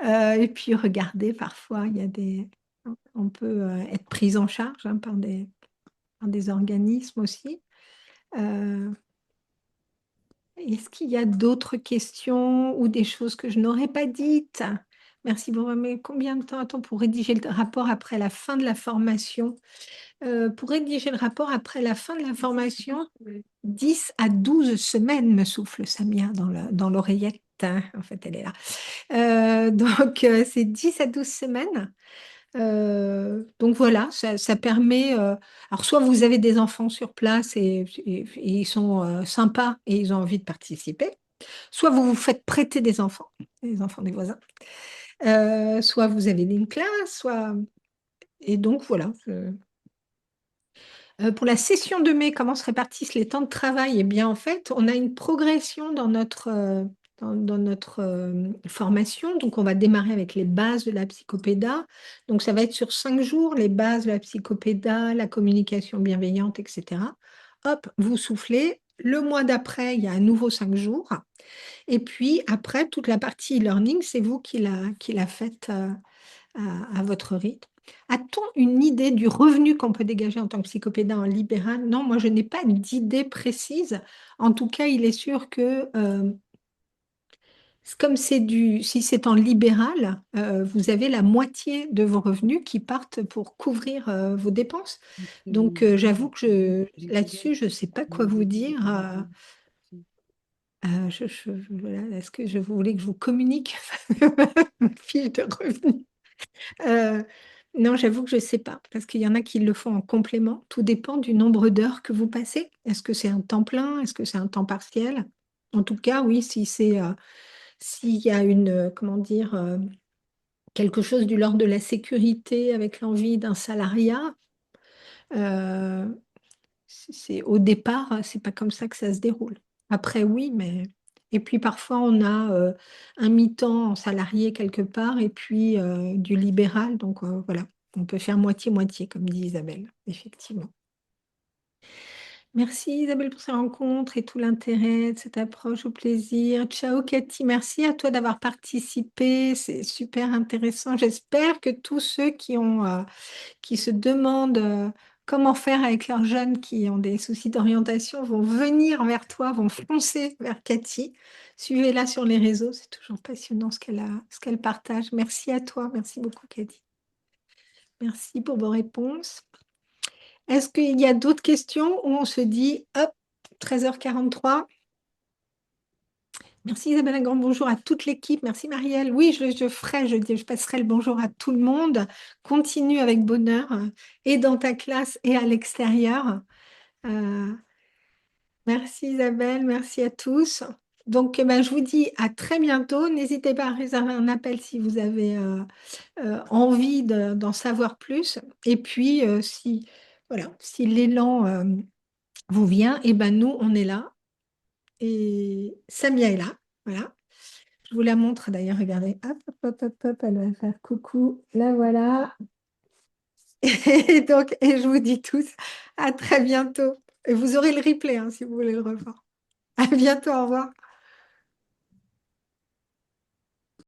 Et puis regardez, parfois, on peut être pris en charge hein, par des organismes aussi. Euh, Est-ce qu'il y a d'autres questions ou des choses que je n'aurais pas dites? Merci beaucoup. Mais combien de temps attend pour rédiger le rapport après la fin de la formation? Pour rédiger le rapport après la fin de la formation, 10 à 12 semaines, me souffle Samia dans l'oreillette, hein. En fait, elle est là. Donc, c'est 10 à 12 semaines. Donc voilà, ça permet. Alors, soit vous avez des enfants sur place et ils sont sympas et ils ont envie de participer, soit vous vous faites prêter des enfants, les enfants des voisins, soit vous avez une classe, soit. Et donc voilà. Pour la session de mai, comment se répartissent les temps de travail? Eh bien, en fait, on a une progression dans notre formation. Donc, on va démarrer avec les bases de la psychopéda. Donc, ça va être sur 5 jours, les bases de la psychopéda, la communication bienveillante, etc. Hop, vous soufflez. Le mois d'après, il y a à nouveau 5 jours. Et puis, après, toute la partie e-learning, c'est vous qui la faites à votre rythme. A-t-on une idée du revenu qu'on peut dégager en tant que psychopédat en libéral? Non, moi, je n'ai pas d'idée précise. En tout cas, il est sûr que comme si c'est en libéral, vous avez la moitié de vos revenus qui partent pour couvrir vos dépenses. Donc, j'avoue que là-dessus, je ne sais pas quoi vous dire. Voilà, est-ce que vous voulez que je vous communique ma fiche de revenus? Euh, non, j'avoue que je ne sais pas, parce qu'il y en a qui le font en complément. Tout dépend du nombre d'heures que vous passez. Est-ce que c'est un temps plein? Est-ce que c'est un temps partiel? En tout cas, oui, si s'il y a comment dire, quelque chose du l'ordre de la sécurité avec l'envie d'un salariat, euh, au départ, c'est pas comme ça que ça se déroule. Après, oui, mais et puis parfois on a un mi-temps en salarié quelque part et puis du libéral. Donc voilà, on peut faire moitié-moitié, comme dit Isabelle, effectivement. Merci Isabelle pour cette rencontre et tout l'intérêt de cette approche au plaisir. Ciao Cathy, merci à toi d'avoir participé, c'est super intéressant. J'espère que tous ceux qui se demandent comment faire avec leurs jeunes qui ont des soucis d'orientation vont venir vers toi, vont foncer vers Cathy. Suivez-la sur les réseaux, c'est toujours passionnant ce qu'elle partage. Merci à toi, merci beaucoup Cathy. Merci pour vos réponses. Est-ce qu'il y a d'autres questions où on se dit, hop, 13h43, Merci Isabelle, un grand bonjour à toute l'équipe. Merci Marielle. Oui, je ferai, je passerai le bonjour à tout le monde. Continue avec bonheur et dans ta classe et à l'extérieur. Euh, Merci Isabelle, merci à tous. Donc, ben, je vous dis à très bientôt. N'hésitez pas à réserver un appel si vous avez envie d'en savoir plus. Et puis, voilà, si l'élan vous vient, et ben nous, on est là. Et Samia est là. Voilà. Je vous la montre d'ailleurs. Regardez. Hop, hop, hop, hop, hop, elle va faire coucou. La voilà. Et donc, et je vous dis tous à très bientôt. Et vous aurez le replay hein, si vous voulez le revoir. À bientôt, au revoir.